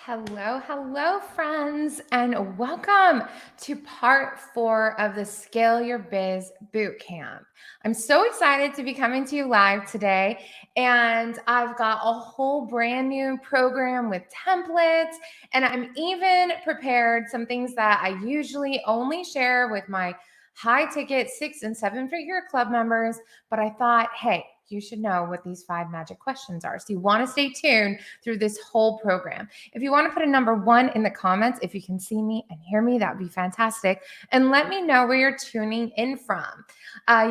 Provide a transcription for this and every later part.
Hello, friends, and welcome to part 4 of the Scale Your Biz Bootcamp. I'm so excited to be coming to you live today, and I've got a whole brand new program with templates, and I'm even prepared some things that I usually only share with my high ticket 6 and 7 figure club members. But I thought, hey, you should know what these 5 magic questions are. So you want to stay tuned through this whole program. If you want to put a number 1 in the comments, if you can see me and hear me, that would be fantastic. And let me know where you're tuning in from.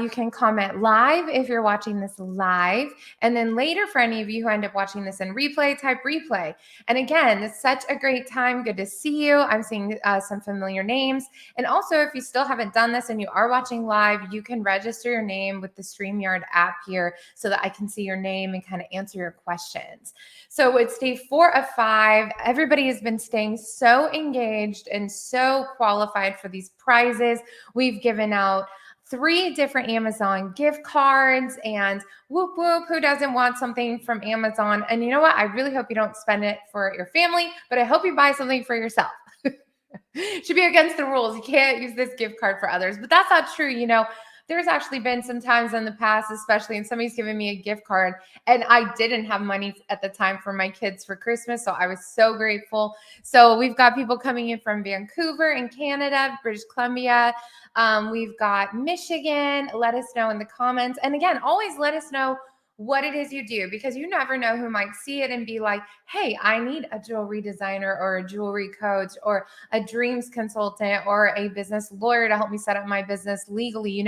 You can comment live if you're watching this live. And then later, for any of you who end up watching this in replay, type replay. And again, it's such a great time. Good to see you. I'm seeing some familiar names. And also, if you still haven't done this and you are watching live, you can register your name with the StreamYard app here so that I can see your name and kind of answer your questions. So it's day 4 of 5. Everybody has been staying so engaged and so qualified for these prizes. We've given out 3 different Amazon gift cards, and whoop whoop, who doesn't want something from Amazon? And you know what? I really hope you don't spend it for your family, but I hope you buy something for yourself. Should be against the rules. You can't use this gift card for others, but that's not true. There's actually been some times in the past, especially, and somebody's given me a gift card and I didn't have money at the time for my kids for Christmas. So I was so grateful. So we've got people coming in from Vancouver in Canada, British Columbia. We've got Michigan. Let us know in the comments. And again, always let us know what it is you do, because you never know who might see it and be like, hey, I need a jewelry designer or a jewelry coach or a dreams consultant or a business lawyer to help me set up my business legally.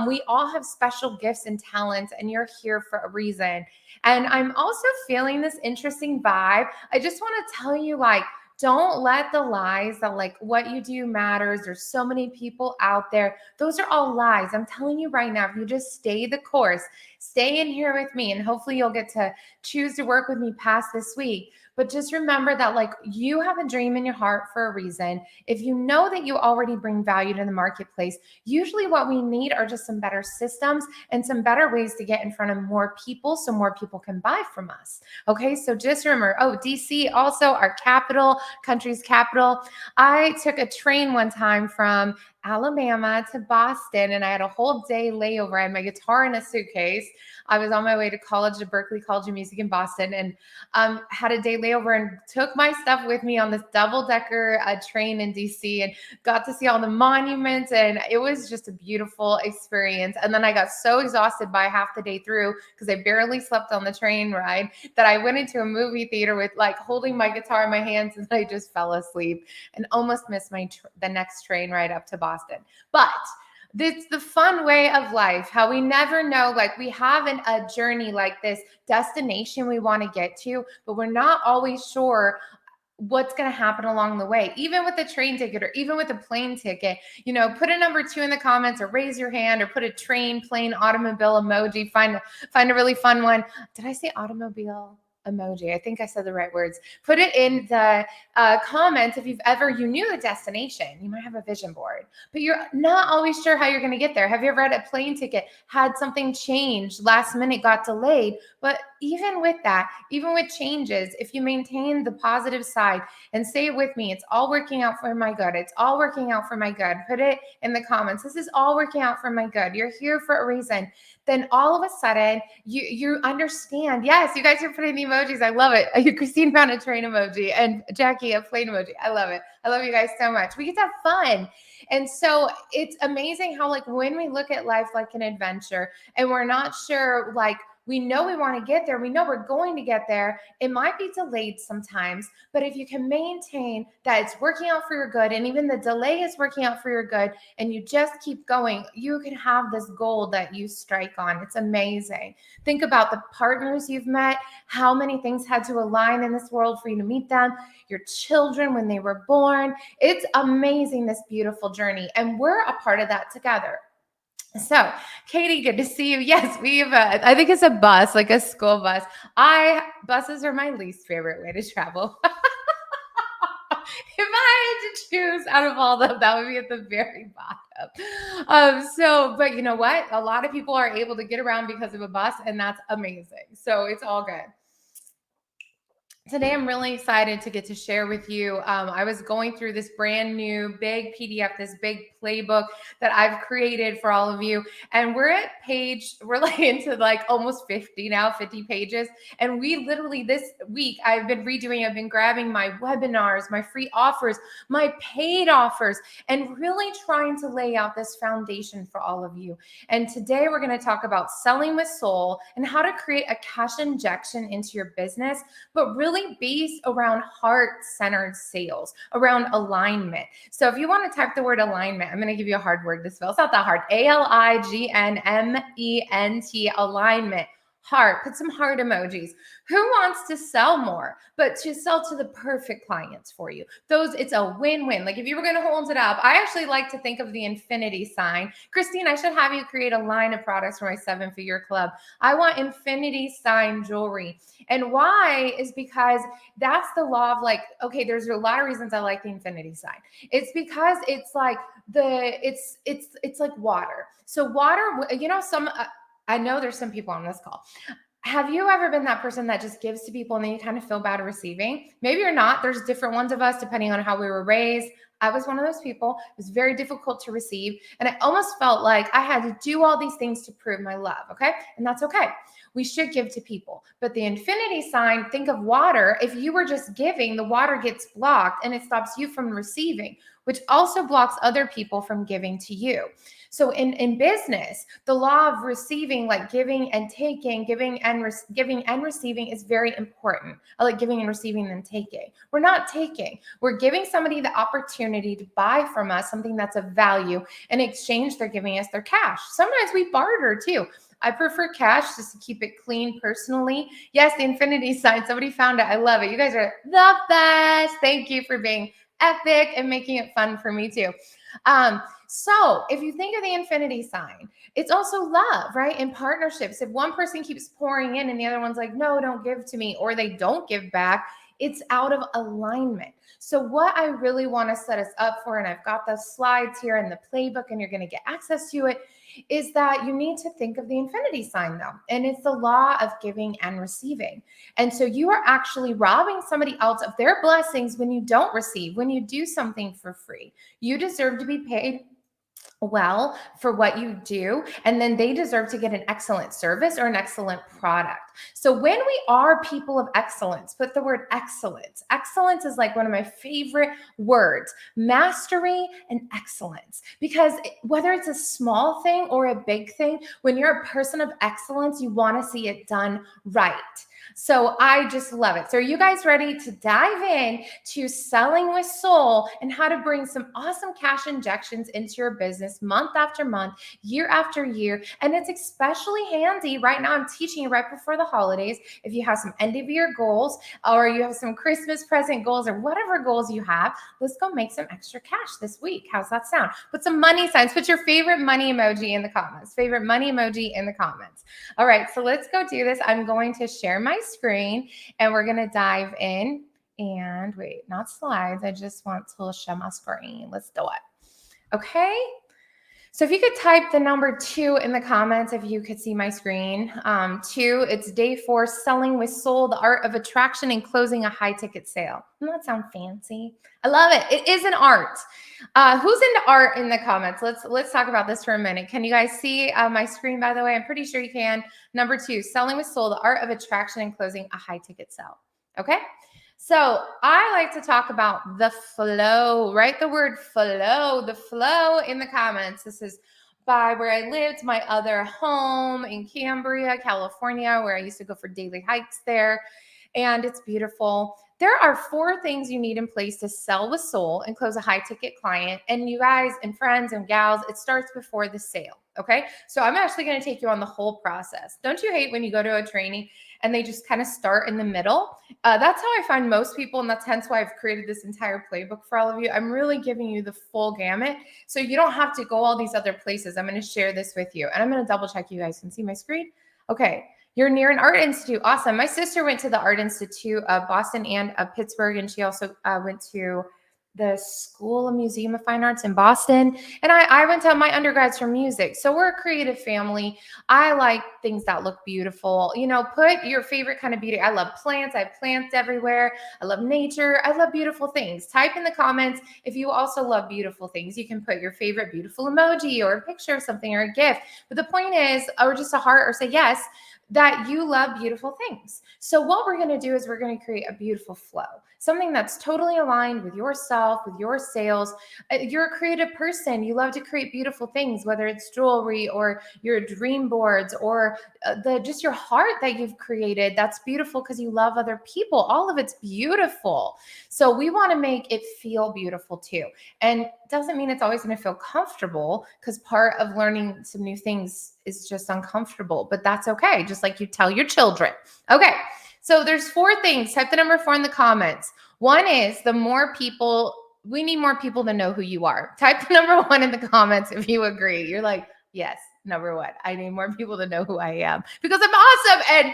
We all have special gifts and talents, and you're here for a reason. And I'm also feeling this interesting vibe. I just want to tell you, don't let the lies that what you do matters. There's so many people out there. Those are all lies. I'm telling you right now, if you just stay the course, stay in here with me, and hopefully you'll get to choose to work with me past this week. But just remember that you have a dream in your heart for a reason. If you know that you already bring value to the marketplace, usually what we need are just some better systems and some better ways to get in front of more people so more people can buy from us. Okay, so just remember, DC, also our capital, country's capital. I took a train one time from Alabama to Boston, and I had a whole day layover. I had my guitar in a suitcase. I was on my way to college, to Berklee College of Music in Boston, and had a day layover and took my stuff with me on this double-decker train in DC, and got to see all the monuments, and it was just a beautiful experience. And then I got so exhausted by half the day through, because I barely slept on the train ride, that I went into a movie theater with holding my guitar in my hands, and I just fell asleep and almost missed the next train ride up to Boston. But it's the fun way of life, how we never know, we have a journey, this destination we want to get to, but we're not always sure what's going to happen along the way. Even with a train ticket or even with a plane ticket, put a number 2 in the comments, or raise your hand, or put a train, plane, automobile emoji. Find a really fun one. Did I say automobile emoji? I think I said the right words. Put it in the comments if you knew the destination. You might have a vision board, but you're not always sure how you're going to get there. Have you ever had a plane ticket, had something change last minute, got delayed? But even with that, even with changes, if you maintain the positive side and say it with me, it's all working out for my good. It's all working out for my good. Put it in the comments. This is all working out for my good. You're here for a reason. Then all of a sudden you understand. Yes, you guys are putting the emojis. I love it. Christine found a train emoji, and Jackie a plane emoji. I love it. I love you guys so much. We get to have fun. And so it's amazing how when we look at life like an adventure, and we're not sure, we know we want to get there. We know we're going to get there. It might be delayed sometimes, but if you can maintain that it's working out for your good, and even the delay is working out for your good, and you just keep going, you can have this goal that you strike on. It's amazing. Think about the partners you've met, how many things had to align in this world for you to meet them, your children when they were born. It's amazing, this beautiful journey, and we're a part of that together. So, Katie, good to see you. Yes, we have I think it's a bus, like a school bus. Buses are my least favorite way to travel. If I had to choose out of all of them, that would be at the very bottom. But you know what? A lot of people are able to get around because of a bus, and that's amazing. So it's all good. Today, I'm really excited to get to share with you. I was going through this brand new big PDF, this big playbook that I've created for all of you. And we're like into like almost 50 now, 50 pages. And we literally this week, I've been grabbing my webinars, my free offers, my paid offers, and really trying to lay out this foundation for all of you. And today, we're going to talk about selling with soul and how to create a cash injection into your business, but really based around heart-centered sales, around alignment. So if you want to type the word alignment, I'm going to give you a hard word to spell. It's not that hard. ALIGNMENT, alignment. Heart, put some heart emojis. Who wants to sell more, but to sell to the perfect clients for you? It's a win-win. Like if you were going to hold it up, I actually like to think of the infinity sign. Christine, I should have you create a line of products for my 7-figure club. I want infinity sign jewelry. And why is because that's the law of like, okay, there's a lot of reasons I like the infinity sign. It's because it's like it's like water. So water, I know there's some people on this call. Have you ever been that person that just gives to people and then you kind of feel bad receiving? Maybe you're not. There's different ones of us depending on how we were raised. I was one of those people. It was very difficult to receive. And I almost felt like I had to do all these things to prove my love. Okay. And that's okay. We should give to people. But the infinity sign, think of water. If you were just giving, the water gets blocked and it stops you from receiving, which also blocks other people from giving to you. So in business, the law of receiving, like giving and taking, giving and receiving is very important. I like giving and receiving than taking. We're not taking. We're giving somebody the opportunity to buy from us something that's of value. In exchange, they're giving us their cash. Sometimes we barter too. I prefer cash just to keep it clean personally. Yes, the infinity sign. Somebody found it. I love it. You guys are the best. Thank you for being epic and making it fun for me too. So if you think of the infinity sign, it's also love, right? In partnerships, if one person keeps pouring in and the other one's like, no, don't give to me, or they don't give back, it's out of alignment. So what I really want to set us up for, and I've got the slides here in the playbook and you're going to get access to it, is that you need to think of the infinity sign though. And it's the law of giving and receiving. And so you are actually robbing somebody else of their blessings when you don't receive, when you do something for free. You deserve to be paid well for what you do, and then they deserve to get an excellent service or an excellent product. So when we are people of excellence, put the word excellence. Excellence is like one of my favorite words, mastery and excellence, because whether it's a small thing or a big thing, when you're a person of excellence, you want to see it done right. So I just love it. So are you guys ready to dive in to selling with soul and how to bring some awesome cash injections into your business month after month, year after year? And it's especially handy right now. I'm teaching you right before the holidays. If you have some end of year goals or you have some Christmas present goals or whatever goals you have, let's go make some extra cash this week. How's that sound? Put some money signs. Put your favorite money emoji in the comments. Favorite money emoji in the comments. All right, so let's go do this. I'm going to share my screen and we're going to dive in. And wait, not slides. I just want to share my screen. Let's do it. Okay. So if you could type the number 2 in the comments, if you could see my screen. 2, it's day 4, selling with soul, the art of attraction and closing a high ticket sale. Doesn't that sound fancy? I love it. It is an art. Who's into art in the comments? Let's talk about this for a minute. Can you guys see my screen, by the way? I'm pretty sure you can. Number 2, selling with soul, the art of attraction and closing a high ticket sale. Okay. So I like to talk about the flow, write the word flow, the flow in the comments. This is by where I lived, my other home in Cambria, California, where I used to go for daily hikes there. And it's beautiful. There are 4 things you need in place to sell with soul and close a high ticket client. And you guys and friends and gals, it starts before the sale. Okay. So I'm actually going to take you on the whole process. Don't you hate when you go to a training and they just kind of start in the middle? That's how I find most people. And that's hence why I've created this entire playbook for all of you. I'm really giving you the full gamut. So you don't have to go all these other places. I'm going to share this with you. And I'm going to double check you guys can see my screen. Okay. You're near an art institute. Awesome. My sister went to the Art Institute of Boston and Pittsburgh, and she also went to the School of Museum of Fine Arts in Boston. And I went to my undergrads for music. So we're a creative family. I like things that look beautiful. Put your favorite kind of beauty. I love plants. I have plants everywhere. I love nature. I love beautiful things. Type in the comments if you also love beautiful things. You can put your favorite beautiful emoji or a picture of something or a gift. But the point is, or just a heart or say yes, that you love beautiful things. So what we're going to do is we're going to create a beautiful flow, something that's totally aligned with yourself, with your sales. You're a creative person. You love to create beautiful things, whether it's jewelry or your dream boards or just your heart that you've created. That's beautiful because you love other people. All of it's beautiful. So we want to make it feel beautiful too. And it doesn't mean it's always going to feel comfortable, because part of learning some new things is just uncomfortable, but that's okay. Just like you tell your children. Okay. So there's 4 things. Type the number 4 in the comments. One is we need more people to know who you are. Type the number 1 in the comments if you agree. You're like, yes, number 1. I need more people to know who I am because I'm awesome. And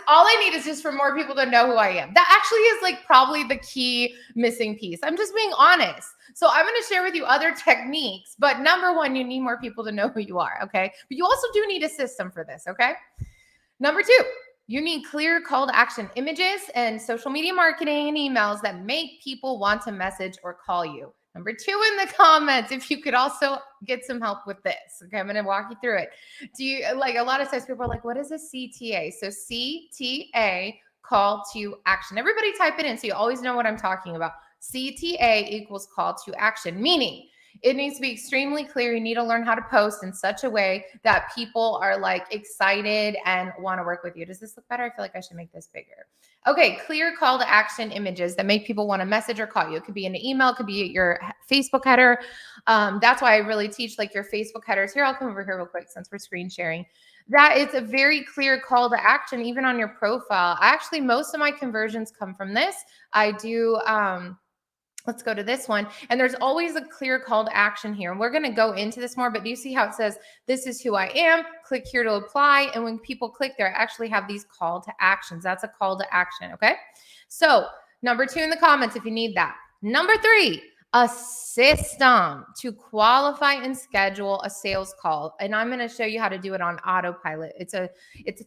all I need is just for more people to know who I am. That actually is like probably the key missing piece. I'm just being honest. So I'm going to share with you other techniques, but number 1, you need more people to know who you are. Okay. But you also do need a system for this. Okay. Number 2, you need clear call to action images and social media marketing and emails that make people want to message or call you. Number 2 in the comments, if you could also get some help with this. Okay, I'm going to walk you through it. Do you like a lot of times people are like, what is a CTA? So CTA, call to action. Everybody type it in so you always know what I'm talking about. CTA equals call to action, meaning it needs to be extremely clear. You need to learn how to post in such a way that people are like excited and want to work with you. Does this look better? I feel like I should make this bigger. Okay, clear call to action images that make people want to message or call you. It could be an email, it could be your Facebook header. That's why I really teach like your Facebook headers. Here, I'll come over here real quick since we're screen sharing. That it's a very clear call to action, even on your profile. Most of my conversions come from this. I do let's go to this one. And there's always a clear call to action here. And we're going to go into this more, but do you see how it says, this is who I am, click here to apply. And when people click there, I actually have these call to actions. That's a call to action. Okay. So number 2 in the comments, if you need that. Number 3, a system to qualify and schedule a sales call. And I'm going to show you how to do it on autopilot. It's a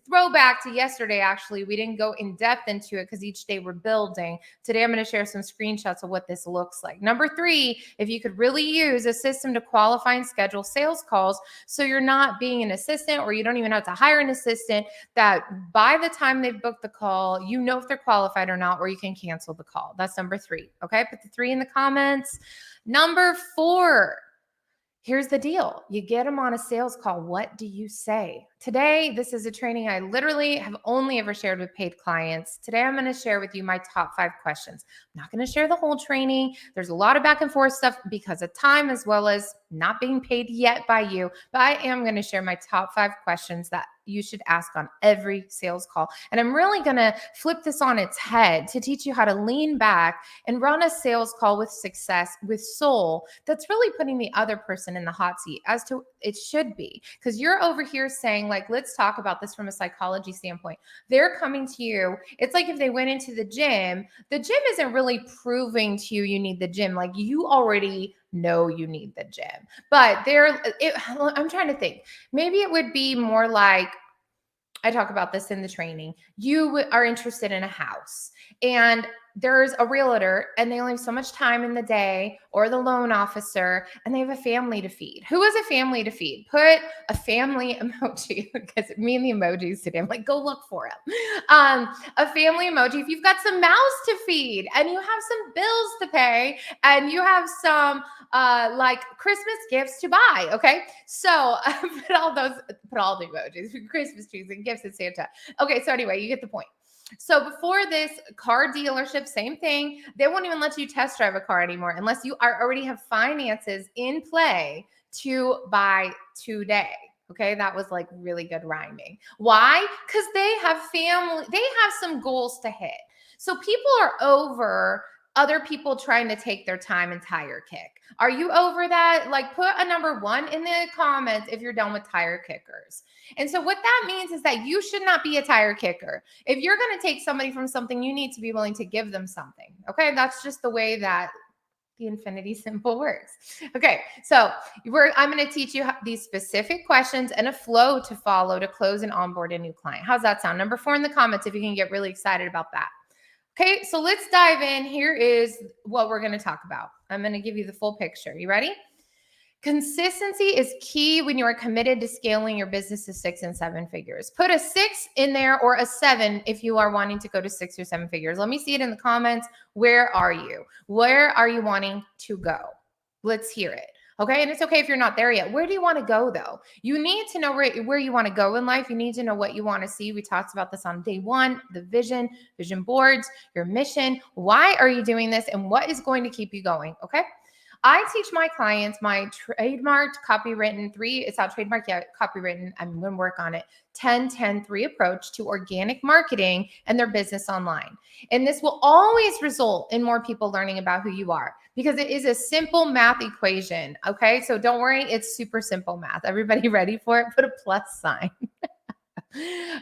throwback to yesterday. Actually, we didn't go in depth into it because each day we're building. Today, I'm going to share some screenshots of what this looks like. Number 3, if you could really use a system to qualify and schedule sales calls, so you're not being an assistant, or you don't even have to hire an assistant, that by the time they've booked the call, you know if they're qualified or not, or you can cancel the call. That's number 3. Okay. Put the 3 in the comments. Number 4, here's the deal. You get them on a sales call. What do you say? Today, this is a training I literally have only ever shared with paid clients. Today, I'm going to share with you my top 5 questions. I'm not going to share the whole training. There's a lot of back and forth stuff because of time, as well as not being paid yet by you. But I am going to share my top 5 questions that you should ask on every sales call. And I'm really going to flip this on its head to teach you how to lean back and run a sales call with success, with soul, that's really putting the other person in the hot seat, as to it should be. Because you're over here saying, like, let's talk about this from a psychology standpoint. They're coming to you. It's like if they went into the gym isn't really proving to you need the gym. Like, you already know you need the gym. But I'm trying to think. Maybe it would be more like, I talk about this in the training. You are interested in a house, and there's a realtor, and they only have so much time in the day, or the loan officer, and they have a family to feed. Who is a family to feed? Put a family emoji, because me and the emojis today, I'm like, go look for them. A family emoji. If you've got some mouths to feed, and you have some bills to pay, and you have some like Christmas gifts to buy. Okay. So put all the emojis, Christmas trees and gifts and Santa. Okay. So anyway, you get the point. So before this, car dealership, same thing. They won't even let you test drive a car anymore unless you already have finances in play to buy today. Okay, that was like really good rhyming. Why? Because they have some goals to hit. So people are over other people trying to take their time and tire kick. Are you over that? Like, put a number 1 in the comments if you're done with tire kickers. And so what that means is that you should not be a tire kicker. If you're going to take somebody from something, you need to be willing to give them something. Okay. That's just the way that The infinity symbol works. Okay, so I'm going to teach you these specific questions and a flow to follow to close and onboard a new client. How's that sound? Number 4 in the comments if you can get really excited about that. Okay, so let's dive in. Here is what we're going to talk about. I'm going to give you the full picture. You ready? Consistency is key when you are committed to scaling your business to 6 and 7 figures. Put a 6 in there or a 7 if you are wanting to go to 6 or 7 figures. Let me see it in the comments. Where are you? Where are you wanting to go? Let's hear it. Okay. And it's okay if you're not there yet. Where do you want to go though? You need to know where you want to go in life. You need to know what you want to see. We talked about this on day 1, the vision boards, your mission. Why are you doing this? And what is going to keep you going? Okay. I teach my clients my trademarked, copywritten it's not trademarked yet, copywritten. I'm going to work on it. 10-10-3 approach to organic marketing and their business online. And this will always result in more people learning about who you are because it is a simple math equation. Okay. So don't worry. It's super simple math. Everybody ready for it? Put a plus sign.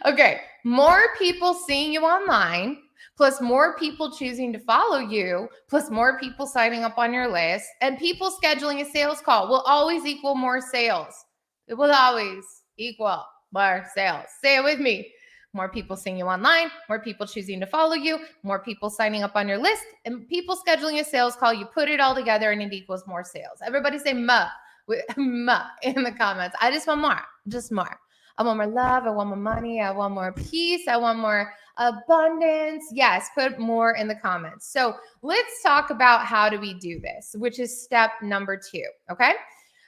Okay. More people seeing you online, plus more people choosing to follow you, plus more people signing up on your list, and people scheduling a sales call will always equal more sales. It will always equal more sales. Say it with me. More people seeing you online, more people choosing to follow you, more people signing up on your list, and people scheduling a sales call. You put it all together and it equals more sales. Everybody say "ma" in the comments. I just want more, just more. I want more love. I want more money. I want more peace. I want more abundance. Yes, put more in the comments. So let's talk about how do we do this, which is step number 2. Okay.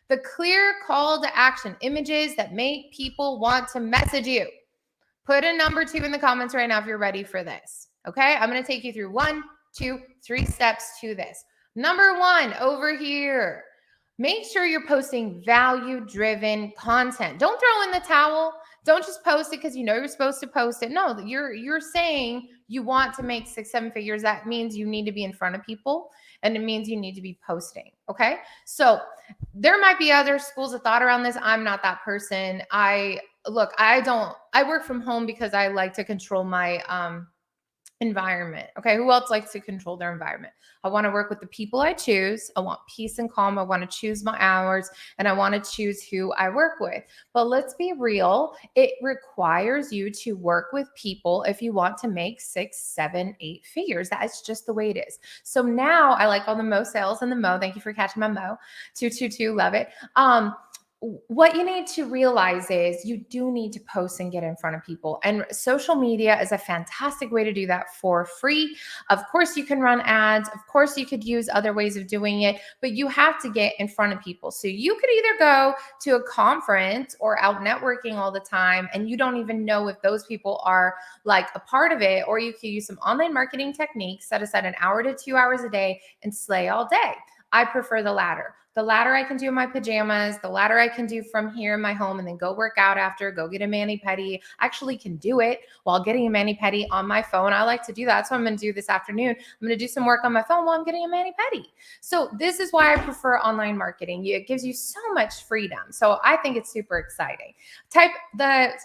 The clear call to action, images that make people want to message you. Put a number 2 in the comments right now if you're ready for this. Okay. I'm going to take you through 1, 2, 3 steps to this. Number 1 over here. Make sure you're posting value-driven content. Don't throw in the towel. Don't just post it because you know you're supposed to post it. No, you're saying you want to make 6, 7 figures. That means you need to be in front of people, and it means you need to be posting. Okay, so there might be other schools of thought around this. I'm not that person. I work from home because I like to control my environment. Okay. Who else likes to control their environment? I want to work with the people I choose. I want peace and calm. I want to choose my hours and I want to choose who I work with. But let's be real. It requires you to work with people if you want to make 6, 7, 8 figures. That's just the way it is. So now I like all the Mo sales and the Mo. Thank you for catching my Mo. 222. Love it. What you need to realize is you do need to post and get in front of people. And social media is a fantastic way to do that for free. Of course, you can run ads. Of course, you could use other ways of doing it, but you have to get in front of people. So you could either go to a conference or out networking all the time, and you don't even know if those people are like a part of it, or you could use some online marketing techniques, set aside an hour to 2 hours a day and slay all day. I prefer the latter. The latter I can do in my pajamas, the latter I can do from here in my home and then go work out after, go get a mani-pedi. I actually can do it while getting a mani-pedi on my phone. I like to do that. So I'm going to do this afternoon. I'm going to do some work on my phone while I'm getting a mani-pedi. So this is why I prefer online marketing. It gives you so much freedom. So I think it's super exciting.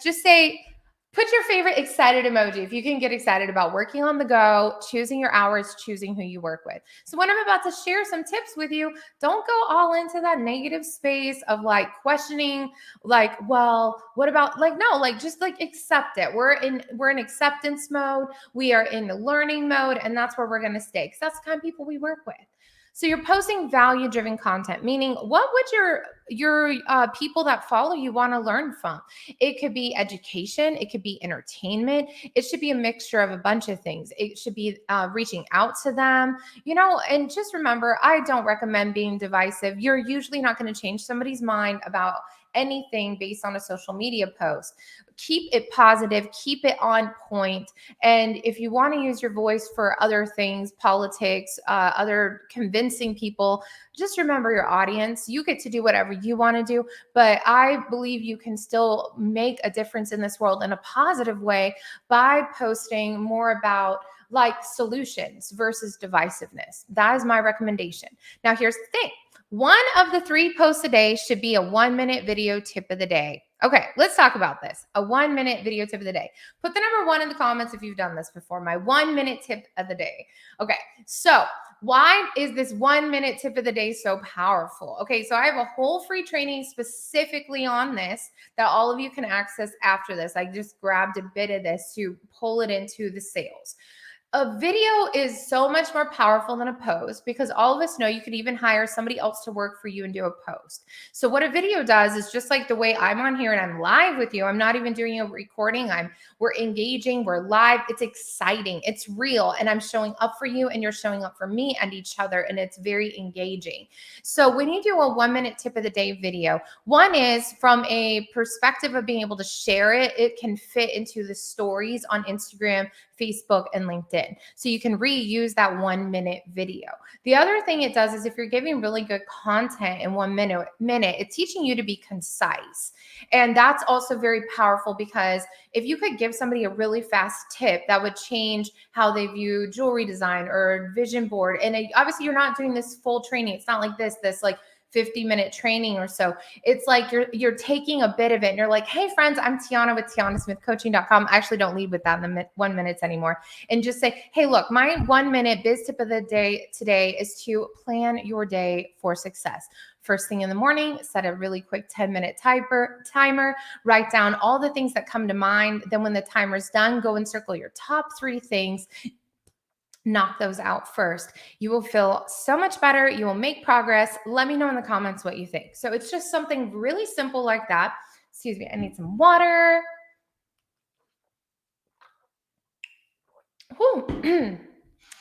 Just say, put your favorite excited emoji if you can get excited about working on the go, choosing your hours, choosing who you work with. So when I'm about to share some tips with you, don't go all into that negative space of like questioning, like, well, what about just accept it. We're in acceptance mode. We are in learning mode, and that's where we're going to stay because that's the kind of people we work with. So you're posting value-driven content, meaning what would your people that follow you want to learn from? It could be education. It could be entertainment. It should be a mixture of a bunch of things. It should be reaching out to them, and just remember, I don't recommend being divisive. You're usually not going to change somebody's mind about anything based on a social media post. Keep it positive, keep it on point. And if you want to use your voice for other things, politics, other convincing people, just remember your audience. You get to do whatever you want to do, but I believe you can still make a difference in this world in a positive way by posting more about like solutions versus divisiveness. That is my recommendation. Now, here's the thing. One of the 3 posts a day should be a 1-minute video tip of the day. Okay, let's talk about this. A 1-minute video tip of the day. Put the number 1 in the comments if you've done this before. My 1-minute tip of the day. Okay, so why is this 1 minute tip of the day so powerful? Okay, so I have a whole free training specifically on this that all of you can access after this. I just grabbed a bit of this to pull it into the sales. A video is so much more powerful than a post because all of us know you could even hire somebody else to work for you and do a post. So what a video does is just like the way I'm on here and I'm live with you. I'm not even doing a recording. We're engaging, we're live. It's exciting. It's real and I'm showing up for you and you're showing up for me and each other and it's very engaging. So when you do a 1 minute tip of the day video, one is from a perspective of being able to share it, it can fit into the stories on Instagram, Facebook, and LinkedIn. So you can reuse that 1 minute video. The other thing it does is if you're giving really good content in 1 minute, it's teaching you to be concise. And that's also very powerful because if you could give somebody a really fast tip that would change how they view jewelry design or vision board. And obviously you're not doing this full training. It's not like this like 50-minute training or so. It's like you're taking a bit of it and you're like, hey friends, I'm Tiana with TianaSmithCoaching.com. I actually don't lead with that in the 1 minutes anymore. And just say, hey, look, my 1 minute biz tip of the day today is to plan your day for success. First thing in the morning, set a really quick 10-minute timer, write down all the things that come to mind. Then when the timer's done, go and circle your top 3 things. Knock those out first. You will feel so much better. You will make progress. Let me know in the comments what you think. So it's just something really simple like that. Excuse me, I need some water. Whew.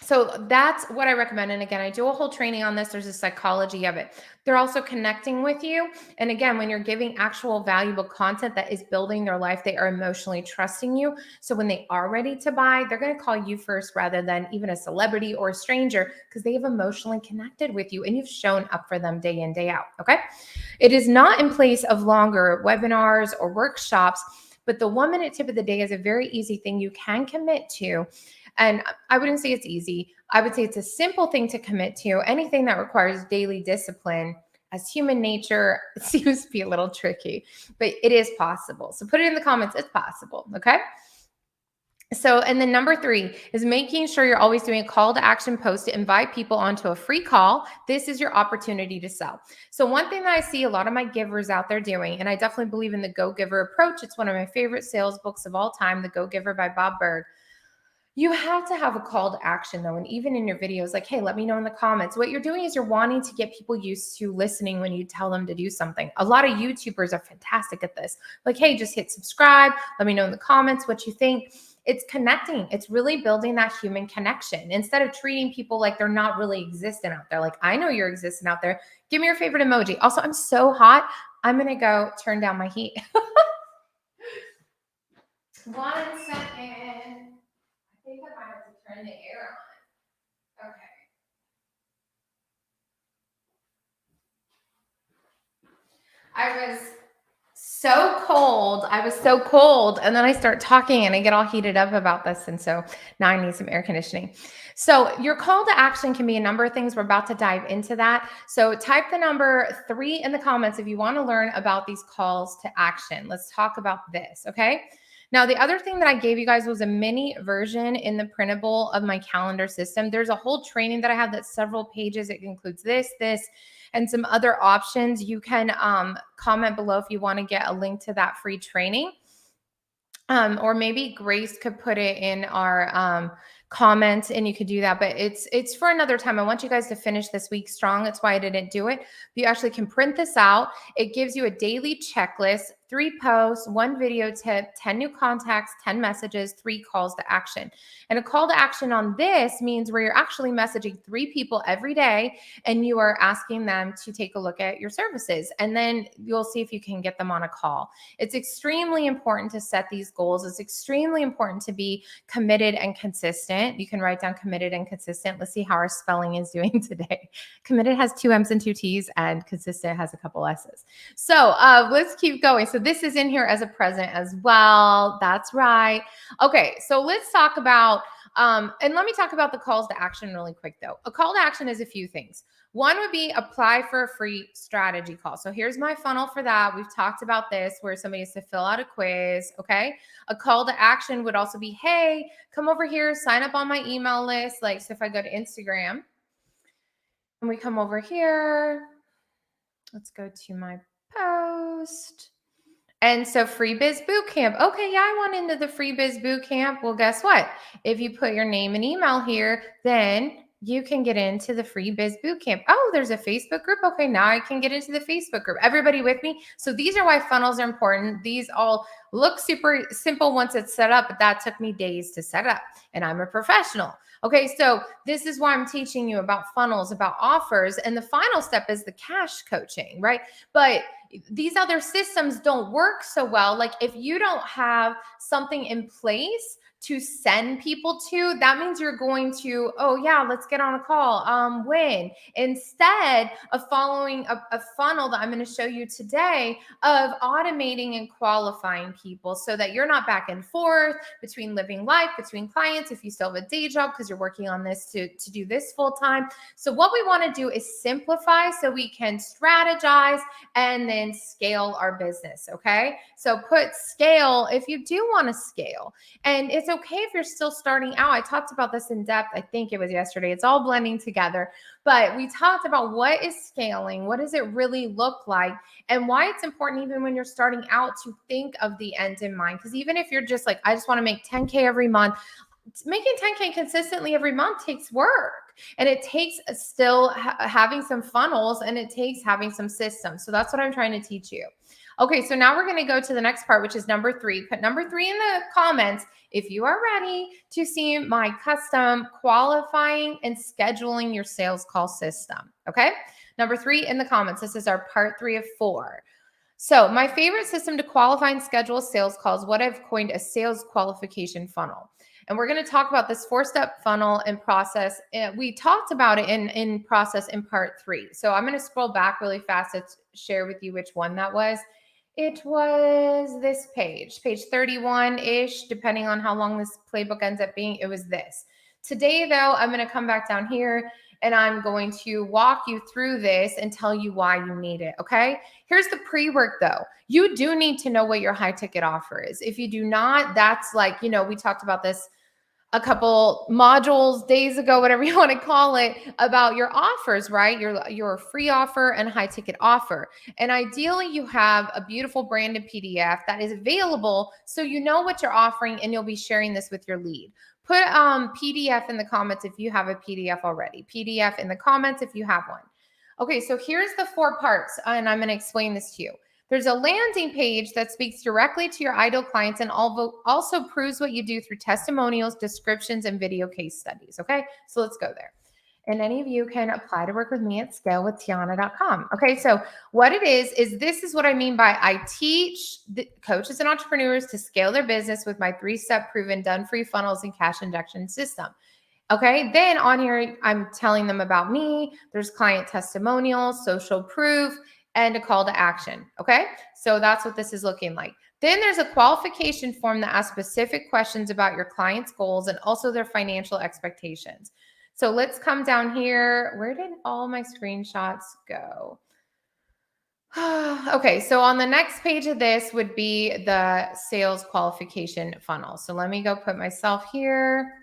So that's what I recommend. And again, I do a whole training on this. There's a psychology of it. They're also connecting with you. And again, when you're giving actual valuable content that is building their life, they are emotionally trusting you. So when they are ready to buy, they're going to call you first rather than even a celebrity or a stranger because they have emotionally connected with you and you've shown up for them day in, day out. Okay. It is not in place of longer webinars or workshops, but the 1 minute tip of the day is a very easy thing you can commit to. And I wouldn't say it's easy. I would say it's a simple thing to commit to. Anything that requires daily discipline, as human nature, it seems to be a little tricky, but it is possible. So put it in the comments. It's possible. Okay. So, and then number 3 is making sure you're always doing a call to action post to invite people onto a free call. This is your opportunity to sell. So one thing that I see a lot of my givers out there doing, and I definitely believe in the Go Giver approach. It's one of my favorite sales books of all time, The Go Giver by Bob Burg. You have to have a call to action though. And even in your videos, like, hey, let me know in the comments. What you're doing is you're wanting to get people used to listening when you tell them to do something. A lot of YouTubers are fantastic at this. Like, hey, just hit subscribe. Let me know in the comments what you think. It's connecting. It's really building that human connection instead of treating people like they're not really existing out there. Like, I know you're existing out there. Give me your favorite emoji. Also, I'm so hot. I'm going to go turn down my heat. 1 second. I think I might have to turn the air on. Okay. I was so cold. And then I start talking and I get all heated up about this. And so now I need some air conditioning. So your call to action can be a number of things. We're about to dive into that. So type the number 3 in the comments if you want to learn about these calls to action. Let's talk about this. Okay. Now, the other thing that I gave you guys was a mini version in the printable of my calendar system. There's a whole training that I have that's several pages. It includes this, and some other options. You can comment below if you want to get a link to that free training. Or maybe Grace could put it in our comments and you could do that, but it's for another time. I want you guys to finish this week strong. That's why I didn't do it. You actually can print this out. It gives you a daily checklist, 3 posts, 1 video tip, 10 new contacts, 10 messages, 3 calls to action. And a call to action on this means where you're actually messaging 3 people every day and you are asking them to take a look at your services. And then you'll see if you can get them on a call. It's extremely important to set these goals. It's extremely important to be committed and consistent. You can write down committed and consistent. Let's see how our spelling is doing today. Committed has 2 M's and 2 T's and consistent has a couple S's. So let's keep going. So this is in here as a present as well. That's right. Okay, so let's talk about, and let me talk about the calls to action really quick though. A call to action is a few things. One would be apply for a free strategy call. So here's my funnel for that. We've talked about this where somebody has to fill out a quiz. Okay. A call to action would also be, hey, come over here, sign up on my email list. Like, so if I go to Instagram, And we come over here. Let's go to my post. And so Free Biz Bootcamp. Okay, yeah, I want into the Free Biz Bootcamp. Well, guess what? If you put your name and email here, then you can get into the Free Biz Bootcamp. Oh, there's a Facebook group. Okay, now I can get into the Facebook group. Everybody with me? So these are why funnels are important. These all look super simple once it's set up, but that took me days to set up, and I'm a professional. Okay, so this is why I'm teaching you about funnels, about offers, and the final step is the cash coaching, right? But these other systems don't work so well. Like if you don't have something in place to send people to, that means you're going to, oh yeah, let's get on a call. When? Instead of following a funnel that I'm going to show you today of automating and qualifying people so that you're not back and forth between living life, between clients, if you still have a day job because you're working on this to do this full time. So what we want to do is simplify so we can strategize and then scale our business. Okay. So put scale if you do want to scale. And it's okay if you're still starting out. I talked about this in depth. I think it was yesterday. It's all blending together. But we talked about what is scaling, what does it really look like, and why it's important even when you're starting out to think of the end in mind. Because even if you're just like, I just want to make 10K every month, making 10K consistently every month takes work, and it takes still having some funnels, and it takes having some systems. So that's what I'm trying to teach you. Okay, so now we're going to go to the next part, which is number 3. Put number 3 in the comments if you are ready to see my custom qualifying and scheduling your sales call system. Okay, number 3 in the comments. This is our part 3 of 4. So my favorite system to qualify and schedule sales calls, what I've coined a sales qualification funnel. And we're going to talk about this 4-step funnel and process. We talked about it in process in part 3. So I'm going to scroll back really fast to share with you which one that was. It was this page 31-ish, depending on how long this playbook ends up being. It was this. Today, though, I'm going to come back down here and I'm going to walk you through this and tell you why you need it. Okay. Here's the pre-work though. You do need to know what your high ticket offer is. If you do not, that's like, we talked about this a couple modules days ago, whatever you want to call it, about your offers, right? Your free offer and high ticket offer. And ideally you have a beautiful branded PDF that is available so you know what you're offering and you'll be sharing this with your lead. Put PDF in the comments if you have a PDF already. PDF in the comments if you have one. Okay, so here's the 4 parts, and I'm going to explain this to you. There's a landing page that speaks directly to your ideal clients and also proves what you do through testimonials, descriptions, and video case studies. Okay, so let's go there. And any of you can apply to work with me at scalewithtiana.com. Okay, so what it is this is what I mean by I teach the coaches and entrepreneurs to scale their business with my 3-step proven done free funnels and cash injection system. Okay, then on here, I'm telling them about me. There's client testimonials, social proof, and a call to action. Okay, so that's what this is looking like. Then there's a qualification form that asks specific questions about your client's goals and also their financial expectations. So let's come down here. Where did all my screenshots go? Okay, so on the next page of this would be the sales qualification funnel. So let me go put myself here.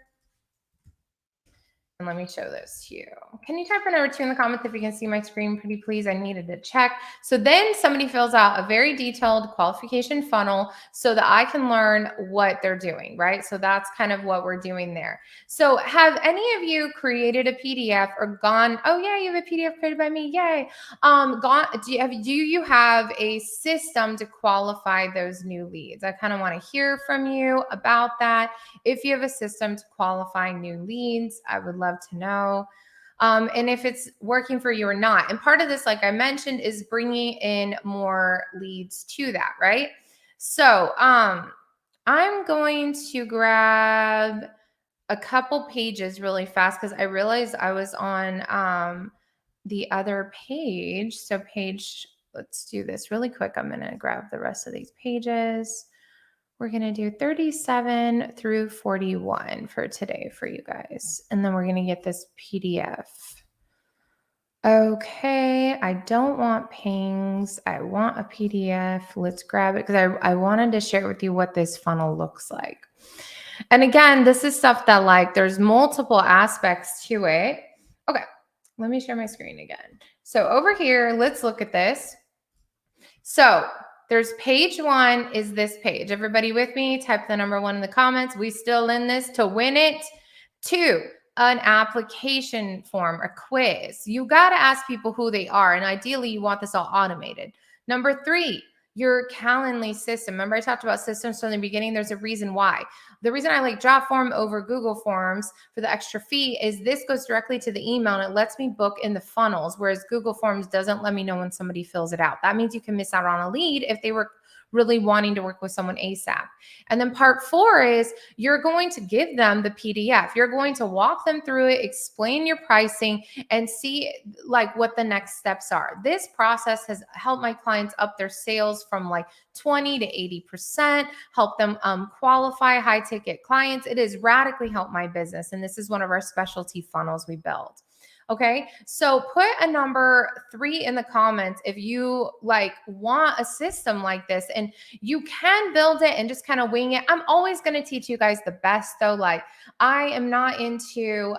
And let me show this to you. Can you type a number 2 in the comments if you can see my screen, pretty please? I needed to check. So then somebody fills out a very detailed qualification funnel so that I can learn what they're doing, right? So that's kind of what we're doing there. So have any of you created a PDF or gone, oh yeah, you have a PDF created by me, yay. Do you have a system to qualify those new leads? I kind of want to hear from you about that. If you have a system to qualify new leads, I would love to know. And if it's working for you or not. And part of this, like I mentioned, is bringing in more leads to that, right? So I'm going to grab a couple pages really fast because I realized I was on the other page. So let's do this really quick. I'm going to grab the rest of these pages. We're going to do 37 through 41 for today for you guys. And then we're going to get this PDF. Okay, I don't want pings. I want a PDF. Let's grab it because I wanted to share with you what this funnel looks like. And again, this is stuff that there's multiple aspects to it. Okay, Let me share my screen again. So over here, let's look at this. So there's page 1 is this page. Everybody with me? Type the number 1 in the comments. We still in this to win it. 2, an application form, a quiz. You got to ask people who they are. And ideally, you want this all automated. Number 3, your Calendly system. Remember, I talked about systems from the beginning. There's a reason why. The reason I like Jotform over Google Forms for the extra fee is this goes directly to the email and it lets me book in the funnels, whereas Google Forms doesn't let me know when somebody fills it out. That means you can miss out on a lead if they were really wanting to work with someone ASAP. And then part 4 is you're going to give them the PDF. You're going to walk them through it, explain your pricing, and see like what the next steps are. This process has helped my clients up their sales from like 20 to 80%, help them qualify high ticket clients. It has radically helped my business. And this is one of our specialty funnels we build. Okay. So put a number 3 in the comments if you like want a system like this, and you can build it and just kind of wing it. I'm always going to teach you guys the best though. Like I am not into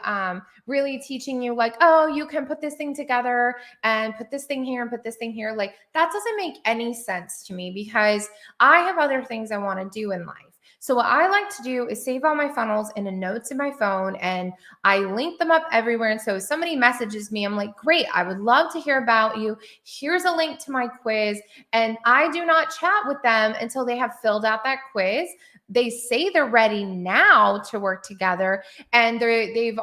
really teaching you like, oh, you can put this thing together and put this thing here and put this thing here. Like that doesn't make any sense to me because I have other things I want to do in life. So what I like to do is save all my funnels in a notes in my phone and I link them up everywhere. And so if somebody messages me, I'm like, great, I would love to hear about you. Here's a link to my quiz. And I do not chat with them until they have filled out that quiz. They say they're ready now to work together and they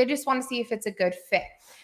just want to see if it's a good fit.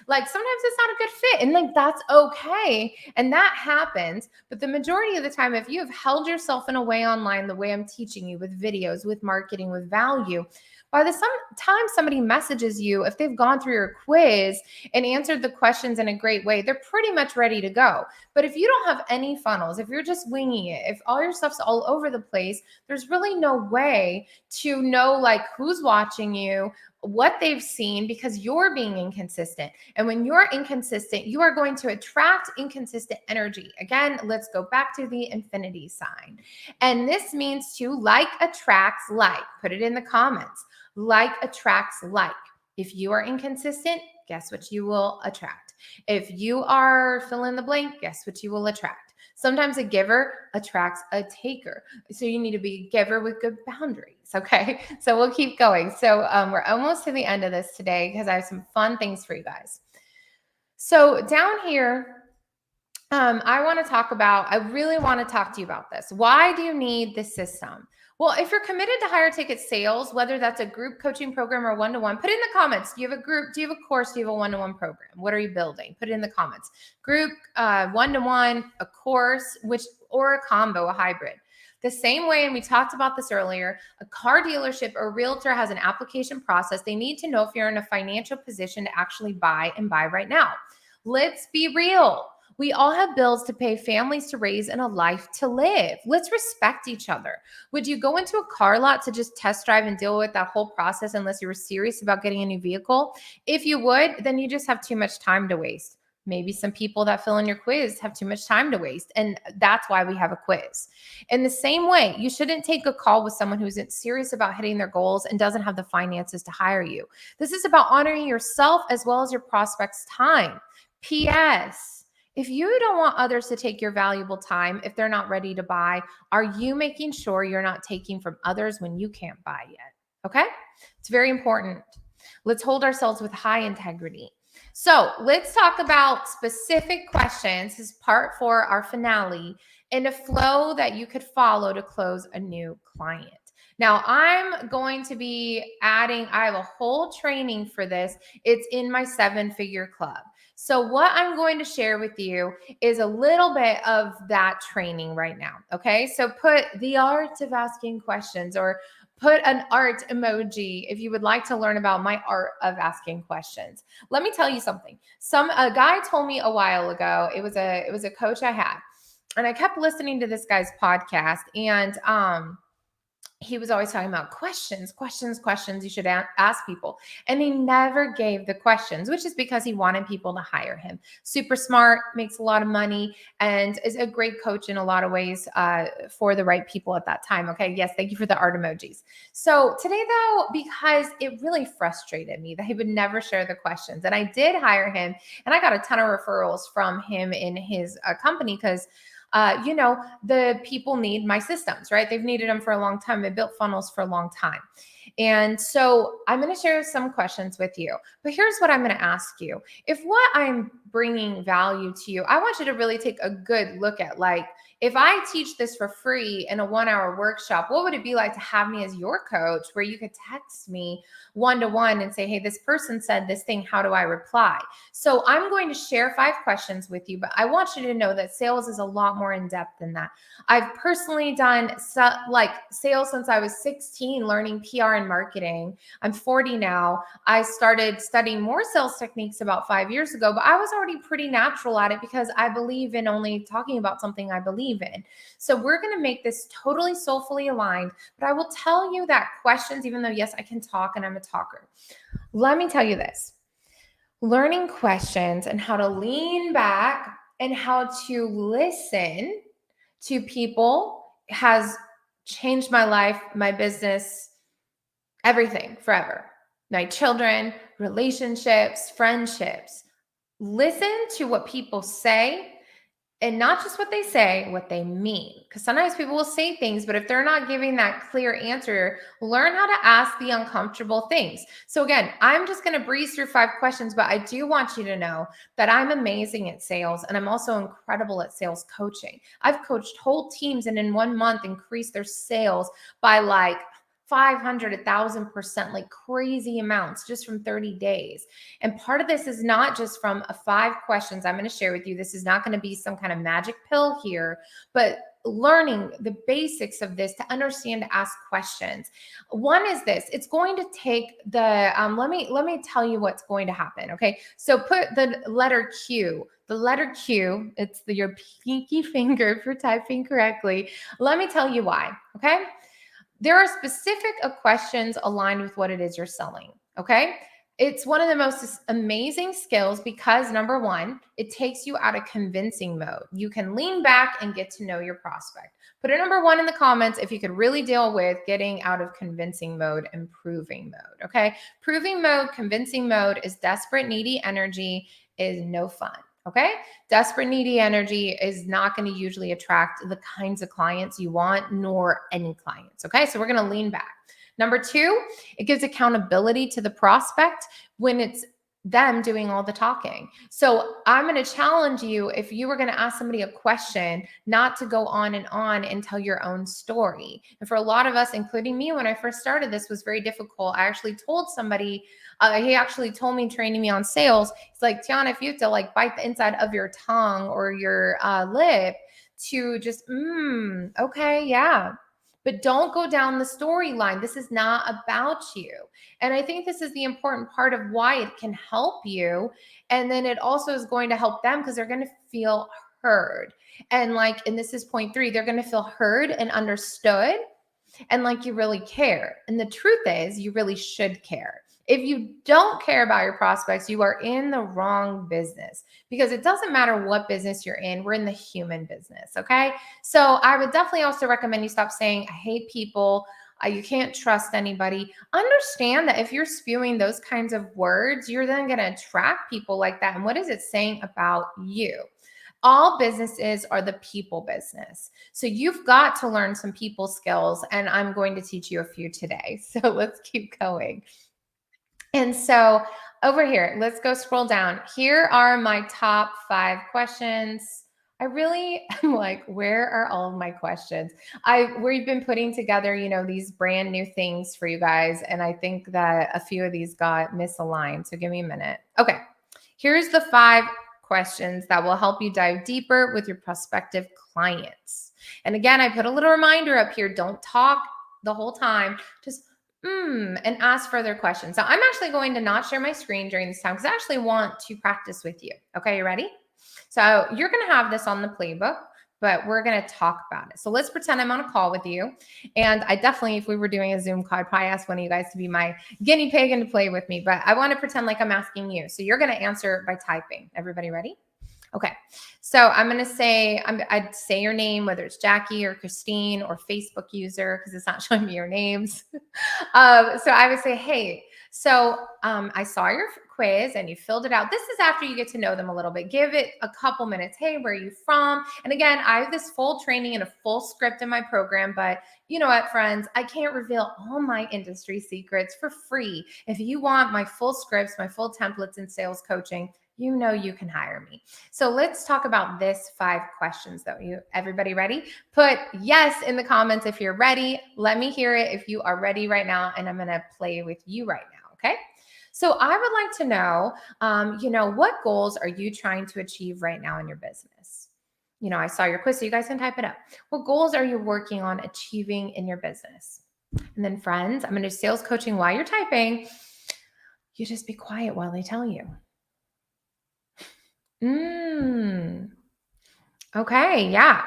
Like sometimes it's not a good fit and like that's okay. And that happens. But the majority of the time, if you have held yourself in a way online, the way I'm teaching you with videos, with marketing, with value, by the time somebody messages you, if they've gone through your quiz and answered the questions in a great way, they're pretty much ready to go. But if you don't have any funnels, if you're just winging it, if all your stuff's all over the place, there's really no way to know like who's watching you, what they've seen, because you're being inconsistent. And when you're inconsistent, you are going to attract inconsistent energy. Again, let's go back to the infinity sign. And this means to like attracts like. Put it in the comments. Like attracts like. If you are inconsistent, guess what you will attract? If you are fill in the blank, guess what you will attract? Sometimes a giver attracts a taker. So you need to be a giver with good boundaries. Okay. So we'll keep going. So we're almost to the end of this today because I have some fun things for you guys. So down here, I really want to talk to you about this. Why do you need this system? Well, if you're committed to higher ticket sales, whether that's a group coaching program or one-to-one, put it in the comments. Do you have a group? Do you have a course? Do you have a one-to-one program? What are you building? Put it in the comments. Group, one-to-one, a course, or a combo, a hybrid. The same way, and we talked about this earlier, a car dealership or realtor has an application process. They need to know if you're in a financial position to actually buy right now. Let's be real. We all have bills to pay, families to raise, and a life to live. Let's respect each other. Would you go into a car lot to just test drive and deal with that whole process unless you were serious about getting a new vehicle? If you would, then you just have too much time to waste. Maybe some people that fill in your quiz have too much time to waste. And that's why we have a quiz. In the same way, you shouldn't take a call with someone who's serious about hitting their goals and doesn't have the finances to hire you. This is about honoring yourself as well as your prospects' time. P.S. If you don't want others to take your valuable time, if they're not ready to buy, are you making sure you're not taking from others when you can't buy yet? Okay? It's very important. Let's hold ourselves with high integrity. So let's talk about specific questions. This is part 4, our finale, in a flow that you could follow to close a new client. Now, I'm going to be I have a whole training for this. It's in my 7-figure club. So what I'm going to share with you is a little bit of that training right now. Okay. So put the art of asking questions or put an art emoji if you would like to learn about my art of asking questions. Let me tell you something. A guy told me a while ago, it was a coach I had, and I kept listening to this guy's podcast, and he was always talking about questions you should ask people. And he never gave the questions, which is because he wanted people to hire him. Super smart, makes a lot of money, and is a great coach in a lot of ways for the right people at that time. Okay. Yes. Thank you for the art emojis. So today, though, because it really frustrated me that he would never share the questions, and I did hire him, and I got a ton of referrals from him in his company because the people need my systems, right? They've needed them for a long time. They built funnels for a long time. And so I'm going to share some questions with you. But here's what I'm going to ask you. If what I'm bringing value to you, I want you to really take a good look at, like, if I teach this for free in a 1 hour workshop, what would it be like to have me as your coach where you could text me one-to-one and say, hey, this person said this thing. How do I reply? So I'm going to share 5 questions with you, but I want you to know that sales is a lot more in depth than that. I've personally done sales since I was 16, learning PR and marketing. I'm 40 now. I started studying more sales techniques about 5 years ago, but I was already pretty natural at it because I believe in only talking about something I believe in. So we're going to make this totally soulfully aligned, but I will tell you that questions, even though yes, I can talk and I'm a talker, let me tell you this. Learning questions and how to lean back and how to listen to people has changed my life, my business, everything forever. My children, relationships, friendships. Listen to what people say, and not just what they say, what they mean. Because sometimes people will say things, but if they're not giving that clear answer, learn how to ask the uncomfortable things. So again, I'm just going to breeze through 5 questions, but I do want you to know that I'm amazing at sales, and I'm also incredible at sales coaching. I've coached whole teams and in 1 month increased their sales by like 500, 1,000%, like crazy amounts just from 30 days. And part of this is not just from 5 questions I'm going to share with you. This is not going to be some kind of magic pill here, but learning the basics of this to understand to ask questions. One is this: it's going to take the let me tell you what's going to happen. Okay, so put the letter Q. The letter Q, it's your pinky finger for typing correctly. Let me tell you why. Okay. There are specific questions aligned with what it is you're selling. Okay. It's one of the most amazing skills because number one, it takes you out of convincing mode. You can lean back and get to know your prospect. Put a number 1 in the comments if you could really deal with getting out of convincing mode and proving mode. Okay. Proving mode, convincing mode is desperate, needy energy, is no fun. Okay. Desperate, needy energy is not going to usually attract the kinds of clients you want, nor any clients. Okay. So we're going to lean back. Number 2, it gives accountability to the prospect when it's them doing all the talking. So I'm going to challenge you, if you were going to ask somebody a question, not to go on and tell your own story. And for a lot of us, including me, when I first started, this was very difficult. I actually told somebody, he actually told me, training me on sales, it's like, Tiana, if you have to like bite the inside of your tongue or your lip to just, okay, yeah. But don't go down the storyline. This is not about you. And I think this is the important part of why it can help you. And then it also is going to help them because they're going to feel heard. And this is point 3, they're going to feel heard and understood and like you really care. And the truth is, you really should care. If you don't care about your prospects, you are in the wrong business, because it doesn't matter what business you're in. We're in the human business. Okay. So I would definitely also recommend you stop saying, I hate people. You can't trust anybody. Understand that if you're spewing those kinds of words, you're then going to attract people like that. And what is it saying about you? All businesses are the people business. So you've got to learn some people skills, and I'm going to teach you a few today. So let's keep going. And so over here, let's go scroll down. Here are my top 5 questions. I really am like, where are all of my questions? We've been putting together, these brand new things for you guys. And I think that a few of these got misaligned. So give me a minute. Okay. Here's the 5 questions that will help you dive deeper with your prospective clients. And again, I put a little reminder up here. Don't talk the whole time. Just and ask further questions. Now, I'm actually going to not share my screen during this time because I actually want to practice with you. Okay, you ready? So you're going to have this on the playbook. but we're going to talk about it. So let's pretend I'm on a call with you. And I definitely, if we were doing a Zoom call, I'd probably ask one of you guys to be my guinea pig and to play with me, but I want to pretend like I'm asking you. So you're going to answer by typing. Everybody ready? Okay. So I'm going to say, I'd say your name, whether it's Jackie or Christine or Facebook user, because it's not showing me your names. So I would say, hey, I saw your quiz and you filled it out. This is after you get to know them a little bit. Give it a couple minutes. Hey, where are you from? And again, I have this full training and a full script in my program, but you know what, friends, I can't reveal all my industry secrets for free. If you want my full scripts, my full templates and sales coaching, you know you can hire me. So let's talk about this 5 questions though. Everybody ready? Put yes in the comments if you're ready. Let me hear it if you are ready right now, and I'm going to play with you right now, okay? So I would like to know, what goals are you trying to achieve right now in your business? I saw your quiz, so you guys can type it up. What goals are you working on achieving in your business? And then friends, I'm going to do sales coaching while you're typing. You just be quiet while I tell you. Okay, yeah.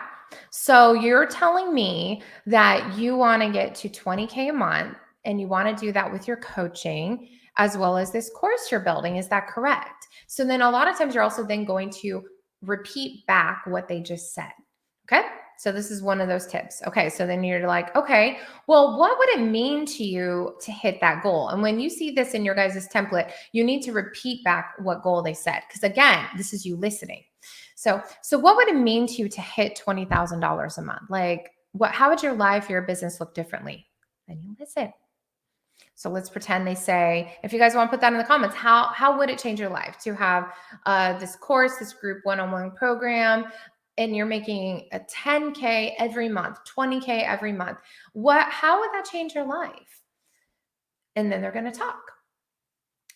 So you're telling me that you want to get to 20K a month and you want to do that with your coaching as well as this course you're building. Is that correct? So then a lot of times you're also then going to repeat back what they just said. Okay. So this is one of those tips. Okay. So then you're like, okay, well, what would it mean to you to hit that goal? And when you see this in your guys' template, you need to repeat back what goal they said. Because again, this is you listening. So what would it mean to you to hit $20,000 a month? Like how would your life, your business look differently? Then you listen. So let's pretend they say, if you guys want to put that in the comments, how would it change your life to have this course, this group one-on-one program, and you're making a 10K every month, 20K every month? How would that change your life? And then they're going to talk.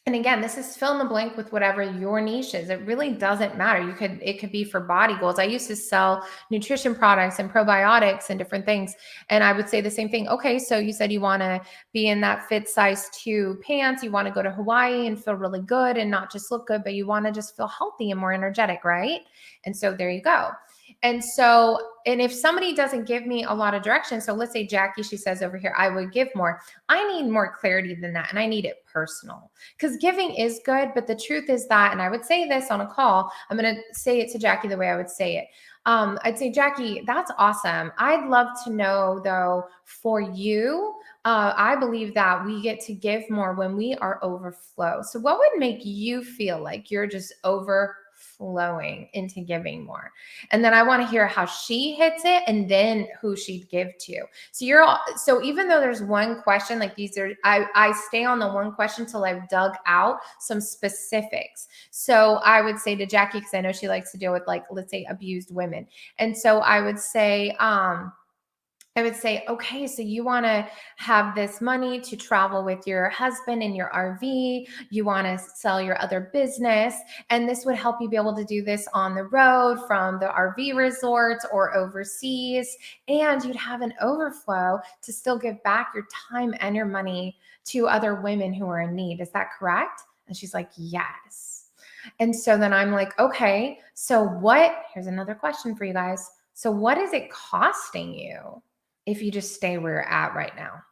And again, this is fill in the blank with whatever your niche is. It really doesn't matter. It could be for body goals. I used to sell nutrition products and probiotics and different things. And I would say the same thing. Okay, so you said you want to be in that fit size 2 pants. You want to go to Hawaii and feel really good and not just look good, but you want to just feel healthy and more energetic, right? And so there you go. And if somebody doesn't give me a lot of direction, so let's say Jackie, she says over here, I would give more. I need more clarity than that. And I need it personal, because giving is good. But the truth is that, and I would say this on a call, I'm going to say it to Jackie the way I would say it. I'd say, Jackie, that's awesome. I'd love to know though, for you, I believe that we get to give more when we are overflow. So what would make you feel like you're just overflowing into giving more? And then I want to hear how she hits it and then who she'd give to. So even though there's one question, like I stay on the one question till I've dug out some specifics. So I would say to Jackie, because I know she likes to deal with, like, let's say abused women. And so I would say, okay, so you want to have this money to travel with your husband in your RV. You want to sell your other business. And this would help you be able to do this on the road from the RV resorts or overseas. And you'd have an overflow to still give back your time and your money to other women who are in need. Is that correct? And she's like, yes. And so then I'm like, okay, here's another question for you guys. So what is it costing you if you just stay where you're at right now?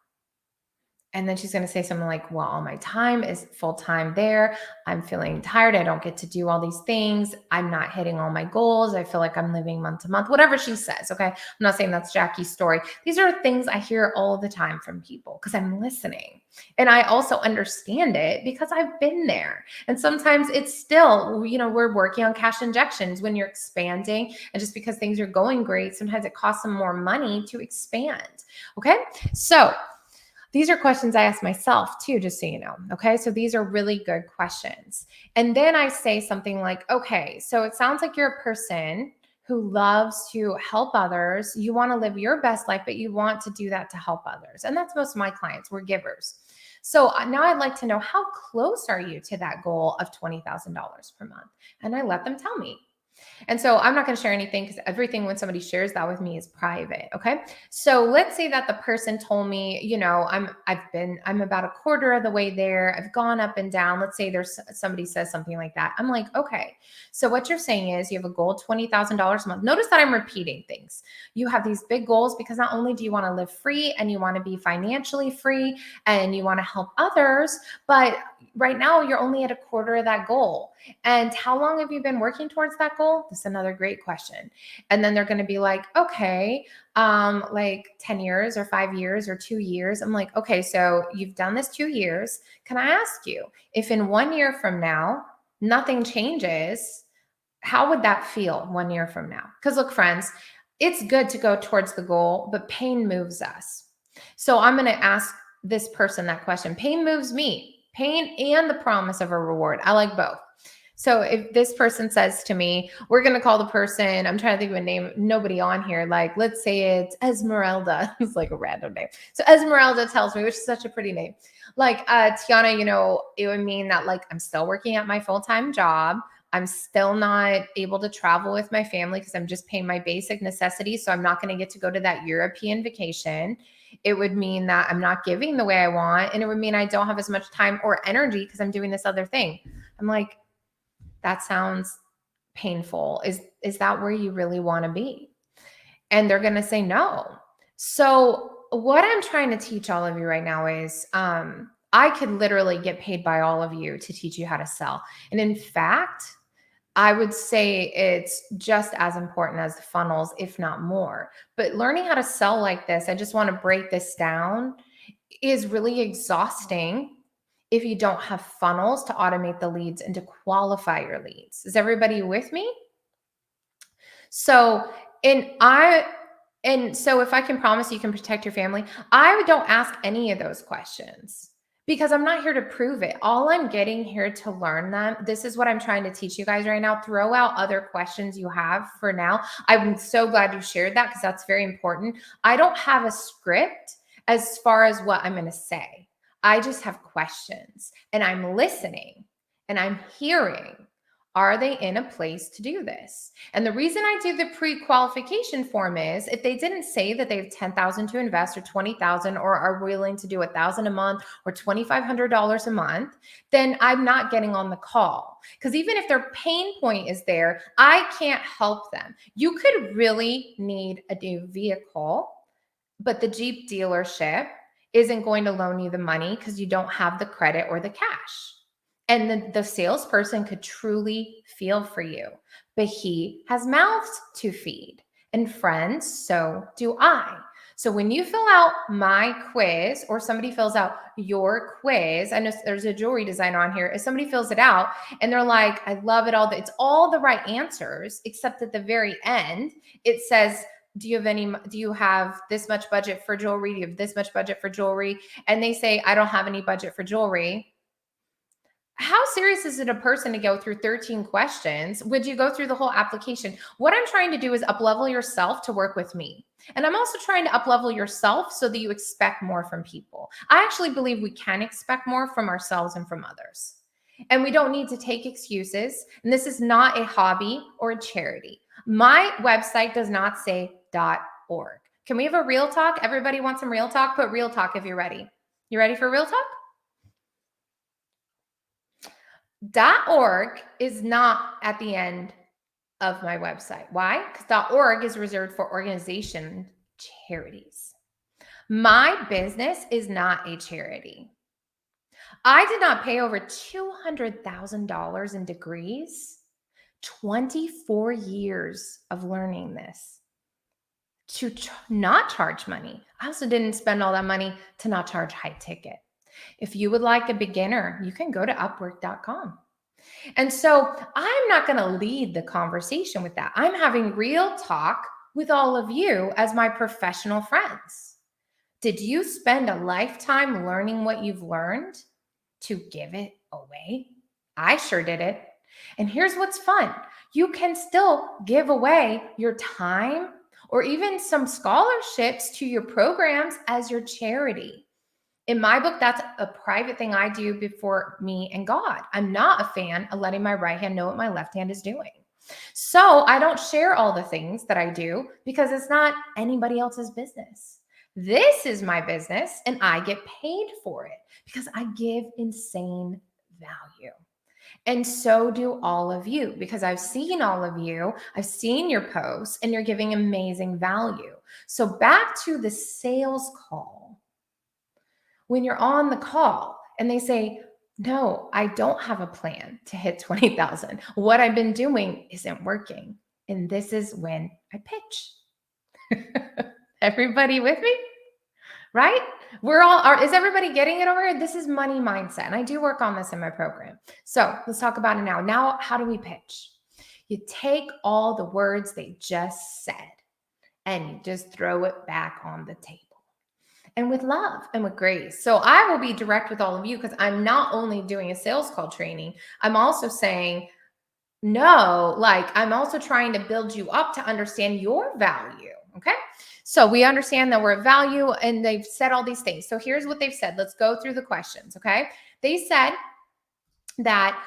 And then she's going to say something like, well, all my time is full time there. I'm feeling tired. I don't get to do all these things. I'm not hitting all my goals. I feel like I'm living month to month, whatever she says. Okay. I'm not saying that's Jackie's story. These are things I hear all the time from people because I'm listening. And I also understand it because I've been there. And sometimes it's still, we're working on cash injections when you're expanding. And just because things are going great, sometimes it costs them more money to expand. Okay. So these are questions I ask myself too, just so you know. Okay. So these are really good questions. And then I say something like, okay, so it sounds like you're a person who loves to help others. You want to live your best life, but you want to do that to help others. And that's most of my clients. We're givers. So now I'd like to know, how close are you to that goal of $20,000 per month? And I let them tell me. And so I'm not going to share anything because everything when somebody shares that with me is private. Okay. So let's say that the person told me, I'm about a quarter of the way there. I've gone up and down. Let's say there's somebody says something like that. I'm like, okay. So what you're saying is you have a goal, $20,000 a month. Notice that I'm repeating things. You have these big goals because not only do you want to live free and you want to be financially free and you want to help others, but right now you're only at a quarter of that goal. And how long have you been working towards that goal? That's another great question. And then they're going to be like, okay, like 10 years or 5 years or 2 years. I'm like, okay, so you've done this 2 years. Can I ask you if in 1 year from now, nothing changes, how would that feel 1 year from now? Because look, friends, it's good to go towards the goal, but pain moves us. So I'm going to ask this person that question. Pain moves me, pain and the promise of a reward. I like both. So if this person says to me, we're going to call the person, I'm trying to think of a name, nobody on here, like let's say it's Esmeralda. It's like a random name. So Esmeralda tells me, which is such a pretty name, like Tiana, it would mean that like I'm still working at my full-time job. I'm still not able to travel with my family because I'm just paying my basic necessities. So I'm not going to get to go to that European vacation. It would mean that I'm not giving the way I want. And it would mean I don't have as much time or energy because I'm doing this other thing. I'm like, that sounds painful. Is that where you really want to be? And they're going to say no. So what I'm trying to teach all of you right now is I could literally get paid by all of you to teach you how to sell. And in fact, I would say it's just as important as the funnels, if not more. But learning how to sell like this, I just want to break this down, is really exhausting if you don't have funnels to automate the leads and to qualify your leads. Is everybody with me? So, so if I can promise you can protect your family, I don't ask any of those questions because I'm not here to prove it. All I'm getting here to learn them. This is what I'm trying to teach you guys right now. Throw out other questions you have for now. I'm so glad you shared that because that's very important. I don't have a script as far as what I'm going to say. I just have questions and I'm listening and I'm hearing. Are they in a place to do this? And the reason I do the pre-qualification form is if they didn't say that they have 10,000 to invest or 20,000 or are willing to do 1,000 a month or $2,500 a month, then I'm not getting on the call. Because even if their pain point is there, I can't help them. You could really need a new vehicle, but the Jeep dealership isn't going to loan you the money because you don't have the credit or the cash. And the salesperson could truly feel for you, but he has mouths to feed and friends, so do I. So when you fill out my quiz or somebody fills out your quiz, I know there's a jewelry designer on here. If somebody fills it out and they're like, I love it all, it's all the right answers, except at the very end, it says, do you have this much budget for jewelry? Do you have this much budget for jewelry? And they say, I don't have any budget for jewelry. How serious is it a person to go through 13 questions? Would you go through the whole application? What I'm trying to do is up-level yourself to work with me. And I'm also trying to up-level yourself so that you expect more from people. I actually believe we can expect more from ourselves and from others. And we don't need to take excuses. And this is not a hobby or a charity. My website does not say .org. Can we have a real talk? Everybody wants some real talk? Put real talk if you're ready. You ready for real talk? .org is not at the end of my website. Why? Because .org is reserved for organization charities. My business is not a charity. I did not pay over $200,000 in degrees, 24 years of learning this to not charge money. I also didn't spend all that money to not charge high ticket. If you would like a beginner, you can go to upwork.com. And so I'm not going to lead the conversation with that. I'm having real talk with all of you as my professional friends. Did you spend a lifetime learning what you've learned to give it away? I sure did it. And here's what's fun. You can still give away your time or even some scholarships to your programs as your charity. In my book, that's a private thing I do before me and God. I'm not a fan of letting my right hand know what my left hand is doing. So I don't share all the things that I do because it's not anybody else's business. This is my business and I get paid for it because I give insane value. And so do all of you because I've seen all of you, I've seen your posts, and you're giving amazing value. So, back to the sales call. When you're on the call and they say, no, I don't have a plan to hit 20,000. What I've been doing isn't working. And this is when I pitch. Everybody with me? Right? Is everybody getting it over here? This is money mindset. And I do work on this in my program. So let's talk about it now. Now, how do we pitch? You take all the words they just said and you just throw it back on the table. And with love and with grace. So I will be direct with all of you because I'm not only doing a sales call training, I'm also saying, no, like I'm also trying to build you up to understand your value. Okay. So we understand that we're of value and they've said all these things. So here's what they've said. Let's go through the questions. Okay. They said that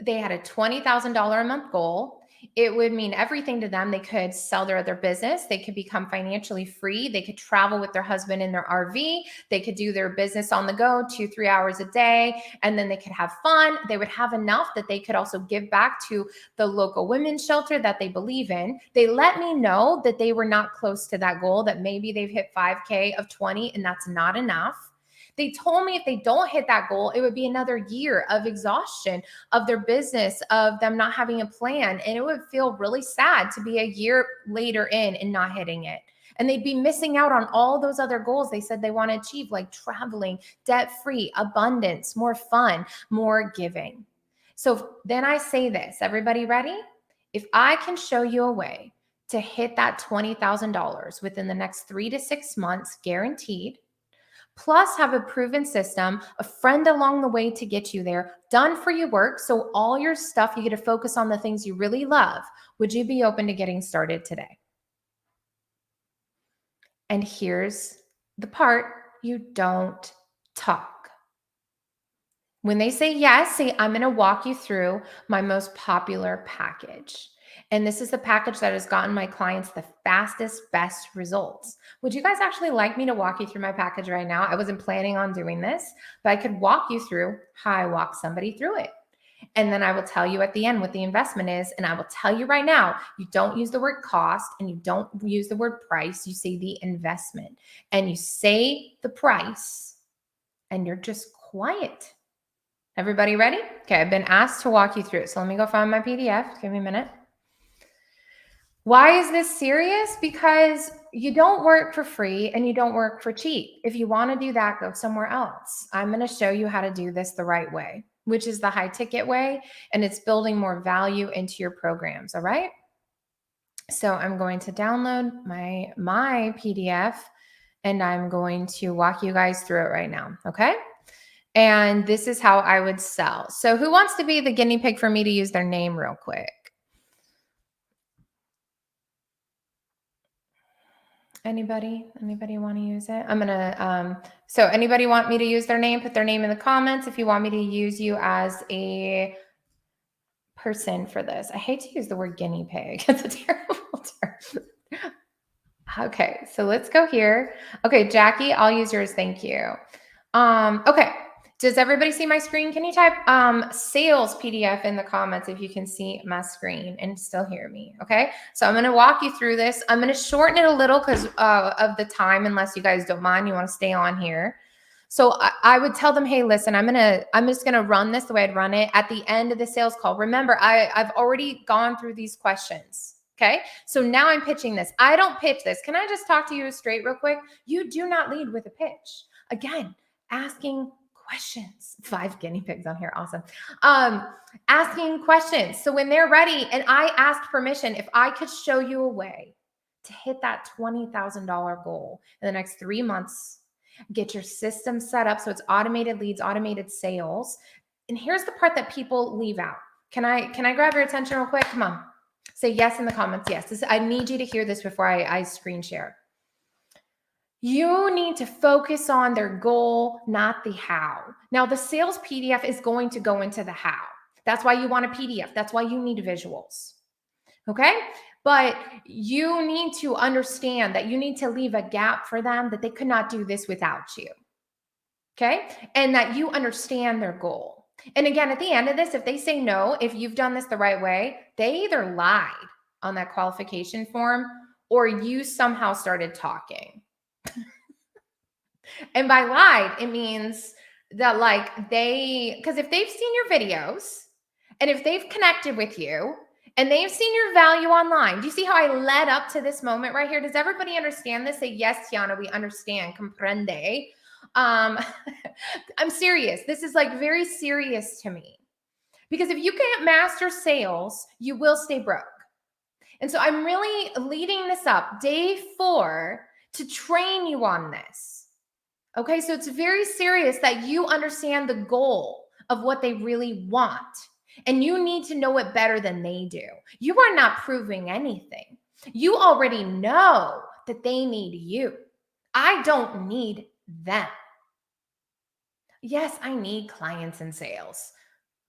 they had a $20,000 a month goal. It would mean everything to them. They could sell their other business. They could become financially free. They could travel with their husband in their RV. They could do their business on the go 2-3 hours a day. And then they could have fun. They would have enough that they could also give back to the local women's shelter that they believe in. They let me know that they were not close to that goal, that maybe they've hit 5K of 20 and that's not enough. They told me if they don't hit that goal, it would be another year of exhaustion of their business, of them not having a plan. And it would feel really sad to be a year later in and not hitting it. And they'd be missing out on all those other goals they said they want to achieve, like traveling, debt-free, abundance, more fun, more giving. So then I say this, everybody ready? If I can show you a way to hit that $20,000 within the next 3 to 6 months, guaranteed, plus have a proven system, a friend along the way to get you there, done for your work. So all your stuff, you get to focus on the things you really love. Would you be open to getting started today? And here's the part you don't talk. When they say yes, say, I'm going to walk you through my most popular package. And this is the package that has gotten my clients the fastest, best results. Would you guys actually like me to walk you through my package right now? I wasn't planning on doing this, but I could walk you through how I walk somebody through it. And then I will tell you at the end what the investment is. And I will tell you right now, you don't use the word cost and you don't use the word price. You say the investment and you say the price and you're just quiet. Everybody ready? Okay, I've been asked to walk you through it. So let me go find my PDF. Give me a minute. Why is this serious? Because you don't work for free and you don't work for cheap. If you want to do that, go somewhere else. I'm going to show you how to do this the right way, which is the high ticket way, and it's building more value into your programs, all right? So I'm going to download my PDF and I'm going to walk you guys through it right now, okay? And this is how I would sell. So who wants to be the guinea pig for me to use their name real quick? Anybody want to use it? I'm going to, so anybody want me to use their name, put their name in the comments. If you want me to use you as a person for this, I hate to use the word guinea pig. It's a terrible term. Okay. So let's go here. Okay. Jackie, I'll use yours. Thank you. Okay. Does everybody see my screen? Can you type sales PDF in the comments if you can see my screen and still hear me? Okay. So I'm going to walk you through this. I'm going to shorten it a little because of the time, unless you guys don't mind. You want to stay on here. So I would tell them, hey, listen, I'm just going to run this the way I'd run it at the end of the sales call. Remember, I've already gone through these questions. Okay. So now I'm pitching this. I don't pitch this. Can I just talk to you straight real quick? You do not lead with a pitch. Again, asking questions. 5 guinea pigs on here. Awesome. Asking questions. So when they're ready, and I asked permission, if I could show you a way to hit that $20,000 goal in the next 3 months, get your system set up so it's automated leads, automated sales. And here's the part that people leave out. Can I grab your attention real quick? Come on. Say yes in the comments. Yes. I need you to hear this before I screen share. You need to focus on their goal, not the how. Now, the sales PDF is going to go into the how. That's why you want a PDF. That's why you need visuals. Okay. But you need to understand that you need to leave a gap for them, that they could not do this without you. Okay. And that you understand their goal. And again, at the end of this, if they say no, if you've done this the right way, they either lied on that qualification form or you somehow started talking. And by lied, it means that like because if they've seen your videos and if they've connected with you and they've seen your value online, do you see how I led up to this moment right here? Does everybody understand this? Say, yes, Tiana, we understand, comprende. Um, I'm serious. This is like very serious to me because if you can't master sales, you will stay broke. And so I'm really leading this up, day 4, to train you on this. Okay, so it's very serious that you understand the goal of what they really want. And you need to know it better than they do. You are not proving anything. You already know that they need you. I don't need them. Yes, I need clients and sales.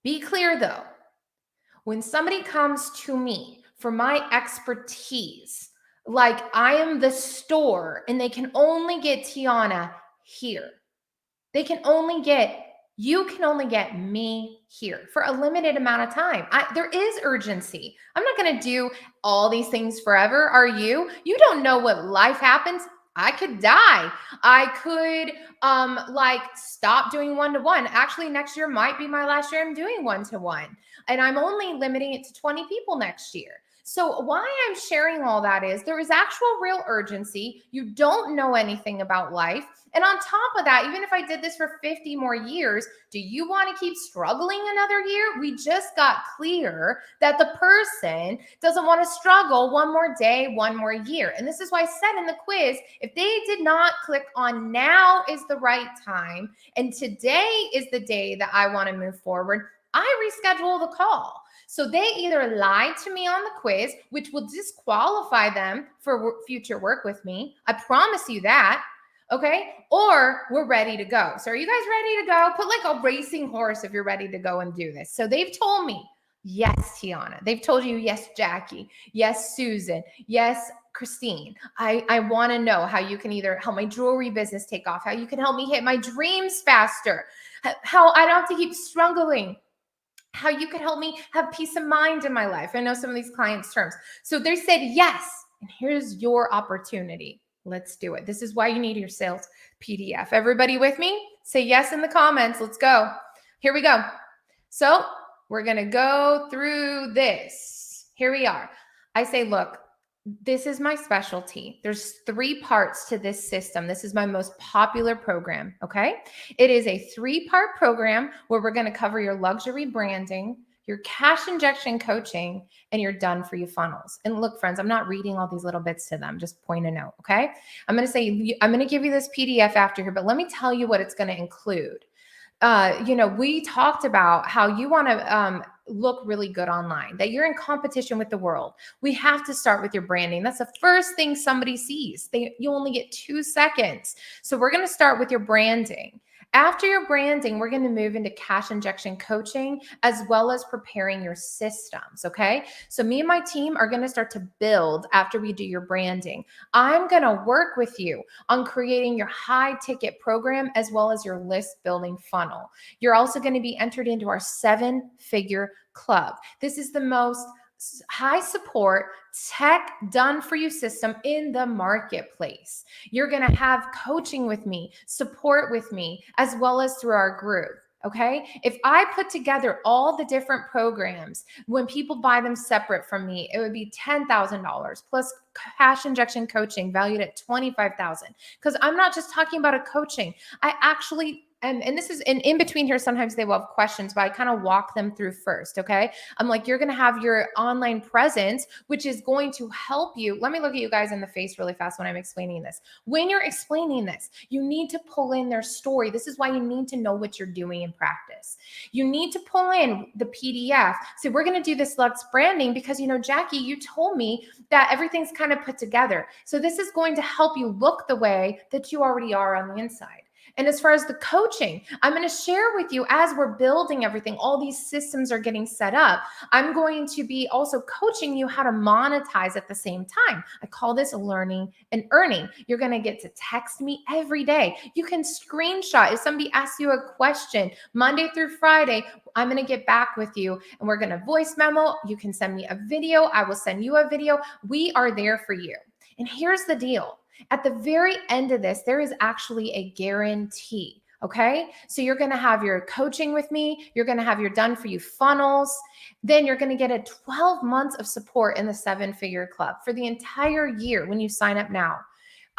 Be clear though, when somebody comes to me for my expertise, like I am the store and they can only get Tiana here. You can only get me here for a limited amount of time. There is urgency. I'm not going to do all these things forever. Are you? You don't know what life happens. I could die. I could like stop doing one-to-one. Actually, next year might be my last year I'm doing one-to-one. And I'm only limiting it to 20 people next year. So why I'm sharing all that is there is actual real urgency. You don't know anything about life. And on top of that, even if I did this for 50 more years, do you want to keep struggling another year? We just got clear that the person doesn't want to struggle one more day, one more year. And this is why I said in the quiz, if they did not click on now is the right time, and today is the day that I want to move forward, I reschedule the call. So they either lied to me on the quiz, which will disqualify them for future work with me. I promise you that. Okay. Or we're ready to go. So are you guys ready to go? Put like a racing horse if you're ready to go and do this. So they've told me, yes, Tiana. They've told you, yes, Jackie. Yes, Susan. Yes, Christine. I want to know how you can either help my jewelry business take off, how you can help me hit my dreams faster, how I don't have to keep struggling, how you could help me have peace of mind in my life. I know some of these clients' terms. So they said yes. And here's your opportunity. Let's do it. This is why you need your sales PDF. Everybody with me? Say yes in the comments. Let's go. Here we go. So we're going to go through this. Here we are. I say, look, this is my specialty. There's 3 parts to this system. This is my most popular program, okay? It is a 3-part program where we're going to cover your luxury branding, your cash injection coaching, and your done for you funnels. And look, friends, I'm not reading all these little bits to them. Just point a note, okay? I'm going to give you this PDF after here, but let me tell you what it's going to include. We talked about how you want to look really good online, that you're in competition with the world. We have to start with your branding. That's the first thing somebody sees. You only get 2 seconds. So we're going to start with your branding. After your branding, we're going to move into cash injection coaching as well as preparing your systems. Okay. So me and my team are going to start to build after we do your branding. I'm going to work with you on creating your high ticket program as well as your list building funnel. You're also going to be entered into our 7-figure club. This is the most high support tech done for you system in the marketplace. You're going to have coaching with me, support with me, as well as through our group. Okay. If I put together all the different programs, when people buy them separate from me, it would be $10,000 plus cash injection coaching valued at $25,000. Because I'm not just talking about a coaching. I actually and this is in between here. Sometimes they will have questions, but I kind of walk them through first. Okay. I'm like, you're going to have your online presence, which is going to help you. Let me look at you guys in the face really fast when I'm explaining this. When you're explaining this, you need to pull in their story. This is why you need to know what you're doing in practice. You need to pull in the PDF. So we're going to do this Lux branding because, Jackie, you told me that everything's kind of put together. So this is going to help you look the way that you already are on the inside. And as far as the coaching, I'm going to share with you as we're building everything, all these systems are getting set up. I'm going to be also coaching you how to monetize at the same time. I call this learning and earning. You're going to get to text me every day. You can screenshot if somebody asks you a question Monday through Friday. I'm going to get back with you and we're going to voice memo. You can send me a video. I will send you a video. We are there for you. And here's the deal. At the very end of this, there is actually a guarantee. Okay. So you're going to have your coaching with me. You're going to have your done for you funnels. Then you're going to get a 12 months of support in the 7-figure club for the entire year when you sign up now.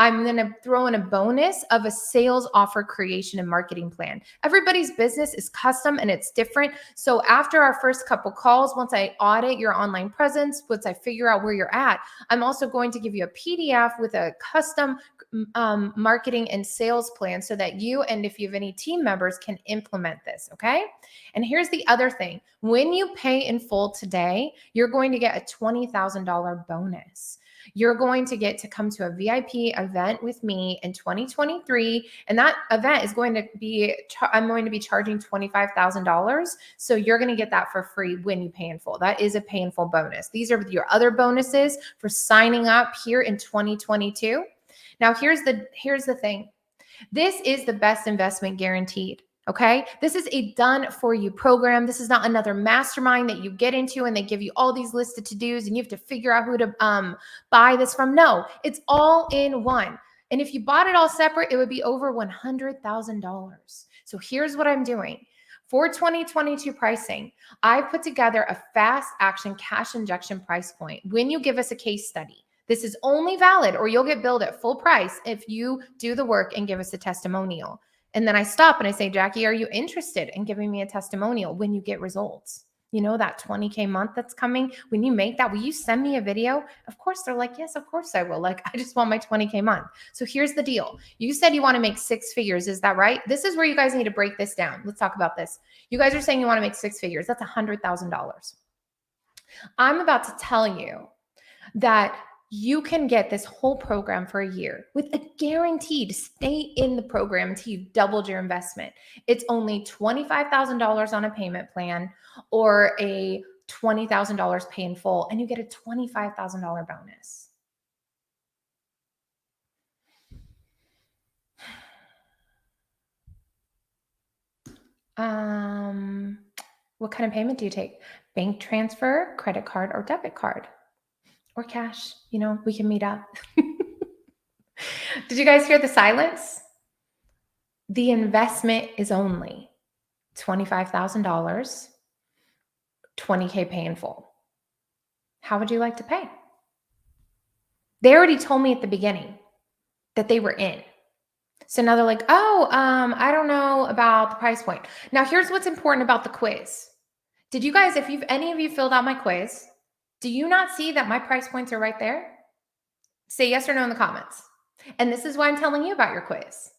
I'm going to throw in a bonus of a sales offer creation and marketing plan. Everybody's business is custom and it's different. So after our first couple calls, once I audit your online presence, once I figure out where you're at, I'm also going to give you a PDF with a custom marketing and sales plan so that you and if you have any team members can implement this. Okay. And here's the other thing. When you pay in full today, you're going to get a $20,000 bonus. You're going to get to come to a VIP event with me in 2023. And that event is going to be, I'm going to be charging $25,000. So you're going to get that for free when you pay in full. That is a pay in full bonus. These are your other bonuses for signing up here in 2022. Now, here's the thing. This is the best investment guaranteed. Okay. This is a done for you program. This is not another mastermind that you get into and they give you all these listed to-dos and you have to figure out who to buy this from. No, it's all in one. And if you bought it all separate, it would be over $100,000. So here's what I'm doing. For 2022 pricing, I put together a fast action cash injection price point. When you give us a case study, this is only valid or you'll get billed at full price if you do the work and give us a testimonial. And then I stop and I say, Jackie, are you interested in giving me a testimonial when you get results? You know, that 20K month that's coming, when you make that, will you send me a video? Of course, they're like, yes, of course I will. Like, I just want my 20K month. So here's the deal. You said you want to make 6 figures. Is that right? This is where you guys need to break this down. Let's talk about this. You guys are saying you want to make 6 figures. That's $100,000. I'm about to tell you that you can get this whole program for a year with a guarantee to stay in the program until you've doubled your investment. It's only $25,000 on a payment plan or a $20,000 pay in full, and you get a $25,000 bonus. What kind of payment do you take? Bank transfer, credit card, or debit card? Or cash, you know, we can meet up. Did you guys hear the silence? The investment is only $25,000, 20K pay in full. How would you like to pay? They already told me at the beginning that they were in. So now they're like, oh, I don't know about the price point. Now here's what's important about the quiz. Did you guys, if any of you filled out my quiz, do you not see that my price points are right there? Say yes or no in the comments. And this is why I'm telling you about your quiz.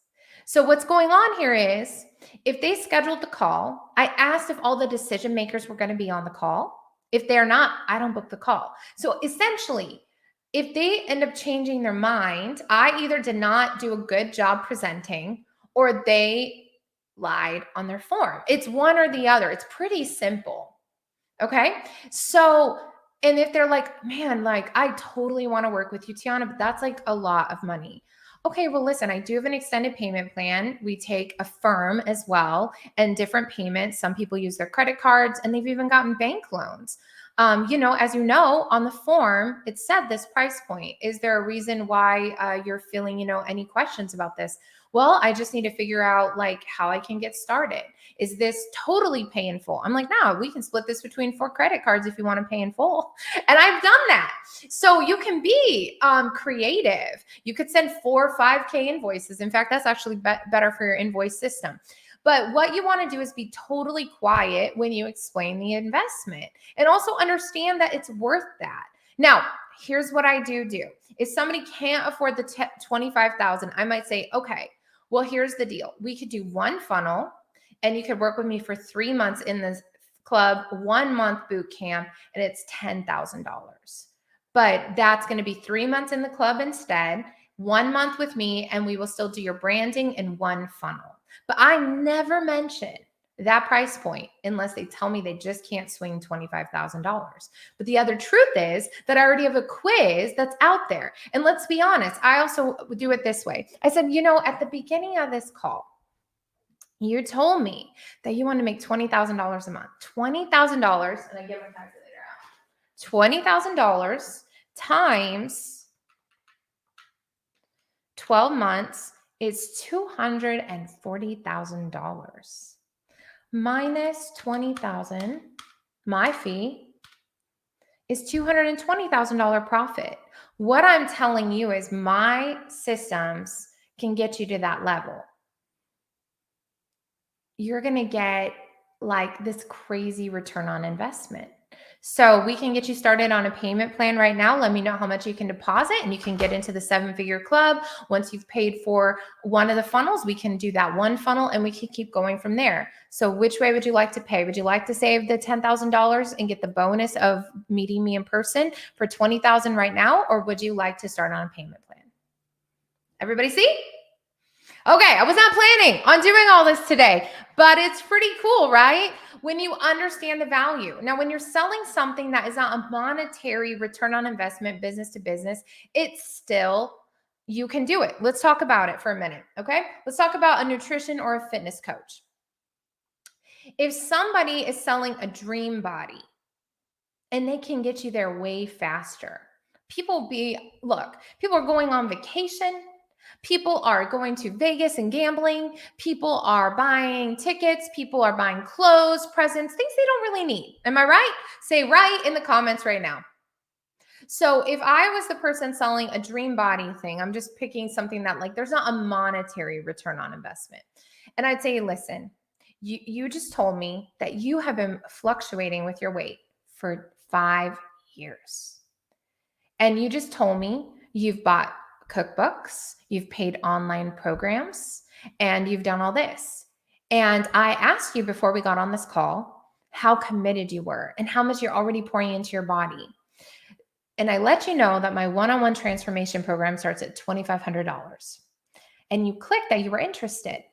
So what's going on here is if they scheduled the call, I asked if all the decision makers were going to be on the call. If they're not, I don't book the call. So essentially, if they end up changing their mind, I either did not do a good job presenting or they lied on their form. It's one or the other. It's pretty simple. Okay. So, and if they're like, man, like I totally want to work with you, Tiana, but that's like a lot of money. Okay, well, listen, I do have an extended payment plan. We take Affirm as well and different payments. Some people use their credit cards and they've even gotten bank loans. You know, as you know, on the form, it said this price point. Is there a reason why you're feeling, you know, any questions about this? Well, I just need to figure out like how I can get started. Is this totally pay in full? I'm like, no, we can split this between 4 credit cards if you want to pay in full. And I've done that. So you can be creative. You could send 4 or 5K invoices. In fact, that's actually better for your invoice system. But what you want to do is be totally quiet when you explain the investment and also understand that it's worth that. Now, here's what I do. If somebody can't afford the $25,000, I might say, okay, well, here's the deal. We could do one funnel and you could work with me for 3 months in this club, 1 month boot camp, and it's $10,000. But that's going to be 3 months in the club instead. 1 month with me, and we will still do your branding in one funnel. But I never mention that price point unless they tell me they just can't swing $25,000. But the other truth is that I already have a quiz that's out there. And let's be honest, I also do it this way. I said, at the beginning of this call, you told me that you want to make $20,000 a month. $20,000, and I get my calculator out. $20,000 times 12 months is $240,000. Minus 20,000, my fee is $220,000 profit. What I'm telling you is my systems can get you to that level. You're going to get like this crazy return on investment. So we can get you started on a payment plan right now. Let me know how much you can deposit and you can get into the 7-figure club. Once you've paid for one of the funnels, we can do that one funnel and we can keep going from there. So which way would you like to pay? Would you like to save the $10,000 and get the bonus of meeting me in person for $20,000 right now? Or would you like to start on a payment plan? Everybody see? Okay, I was not planning on doing all this today, but it's pretty cool, right? When you understand the value. Now, when you're selling something that is not a monetary return on investment, business to business, it's still, you can do it. Let's talk about it for a minute, okay? Let's talk about a nutrition or a fitness coach. If somebody is selling a dream body and they can get you there way faster, people are going on vacation. People are going to Vegas and gambling. People are buying tickets. People are buying clothes, presents, things they don't really need. Am I right? Say right in the comments right now. So if I was the person selling a dream body thing, I'm just picking something that there's not a monetary return on investment. And I'd say, listen, you just told me that you have been fluctuating with your weight for 5 years. And you just told me you've bought cookbooks, you've paid online programs, and you've done all this. And I asked you before we got on this call how committed you were and how much you're already pouring into your body. And I let you know that my one-on-one transformation program starts at $2,500. And you clicked that you were interested.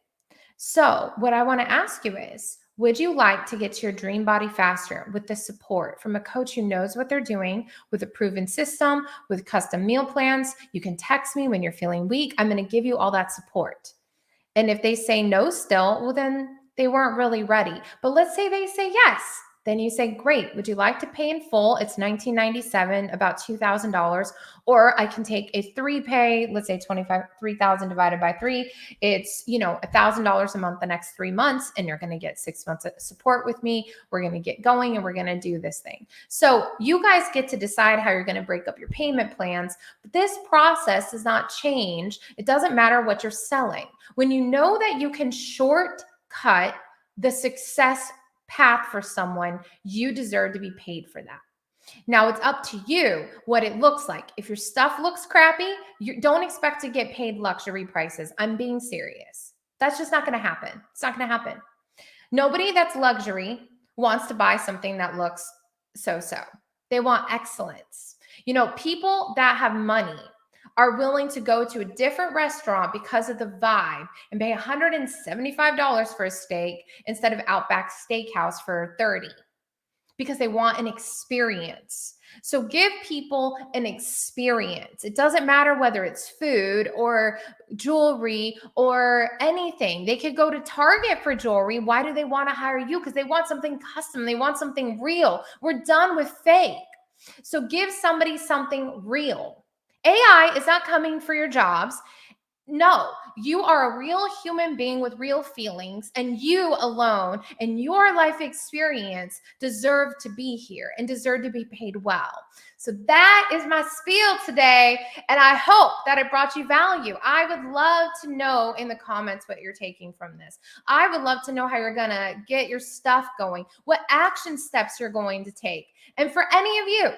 So what I want to ask you is, would you like to get to your dream body faster with the support from a coach who knows what they're doing, with a proven system, with custom meal plans? You can text me when you're feeling weak. I'm going to give you all that support. And if they say no still, well, then they weren't really ready. But let's say they say yes. Then you say, great, would you like to pay in full? It's $1,997, about $2,000. Or I can take a 3-pay, let's say 3,000 divided by 3. It's, $1,000 a month the next 3 months, and you're going to get 6 months of support with me. We're going to get going and we're going to do this thing. So you guys get to decide how you're going to break up your payment plans. But this process does not change. It doesn't matter what you're selling. When you know that you can shortcut the success path for someone, you deserve to be paid for that. Now it's up to you what it looks like. If your stuff looks crappy, you don't expect to get paid luxury prices. I'm being serious. That's just not going to happen. It's not going to happen. Nobody that's luxury wants to buy something that looks so-so. They want excellence. People that have money are willing to go to a different restaurant because of the vibe and pay $175 for a steak instead of Outback Steakhouse for $30 because they want an experience. So give people an experience. It doesn't matter whether it's food or jewelry or anything. They could go to Target for jewelry. Why do they want to hire you? Because they want something custom. They want something real. We're done with fake. So give somebody something real. AI is not coming for your jobs. No, you are a real human being with real feelings, and you alone and your life experience deserve to be here and deserve to be paid well. So that is my spiel today, and I hope that it brought you value. I would love to know in the comments what you're taking from this. I would love to know how you're going to get your stuff going, what action steps you're going to take. And for any of you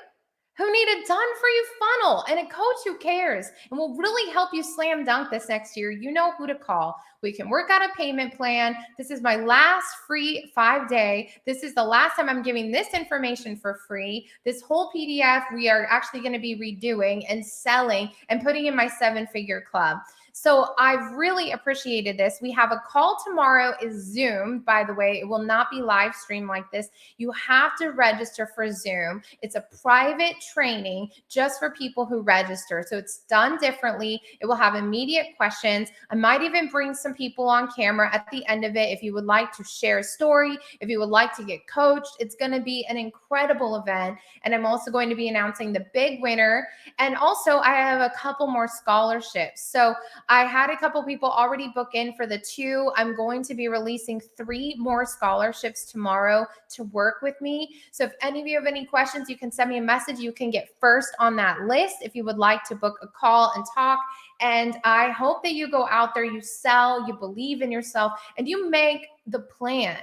who need a done for you funnel and a coach who cares and will really help you slam dunk this next year, you know who to call. We can work out a payment plan. This is my last free 5-day. This is the last time I'm giving this information for free. This whole PDF we are actually going to be redoing and selling and putting in my 7-figure club. So I've really appreciated this. We have a call tomorrow, is Zoom, by the way. It will not be live streamed like this. You have to register for Zoom. It's a private training just for people who register. So it's done differently. It will have immediate questions. I might even bring some people on camera at the end of it if you would like to share a story, if you would like to get coached. It's going to be an incredible event. And I'm also going to be announcing the big winner. And also, I have a couple more scholarships. So I had a couple people already book in for the 2. I'm going to be releasing 3 more scholarships tomorrow to work with me. So if any of you have any questions, you can send me a message. You can get first on that list if you would like to book a call and talk. And I hope that you go out there, you sell, you believe in yourself, and you make the plan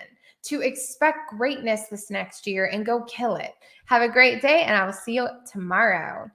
to expect greatness this next year and go kill it. Have a great day, and I will see you tomorrow.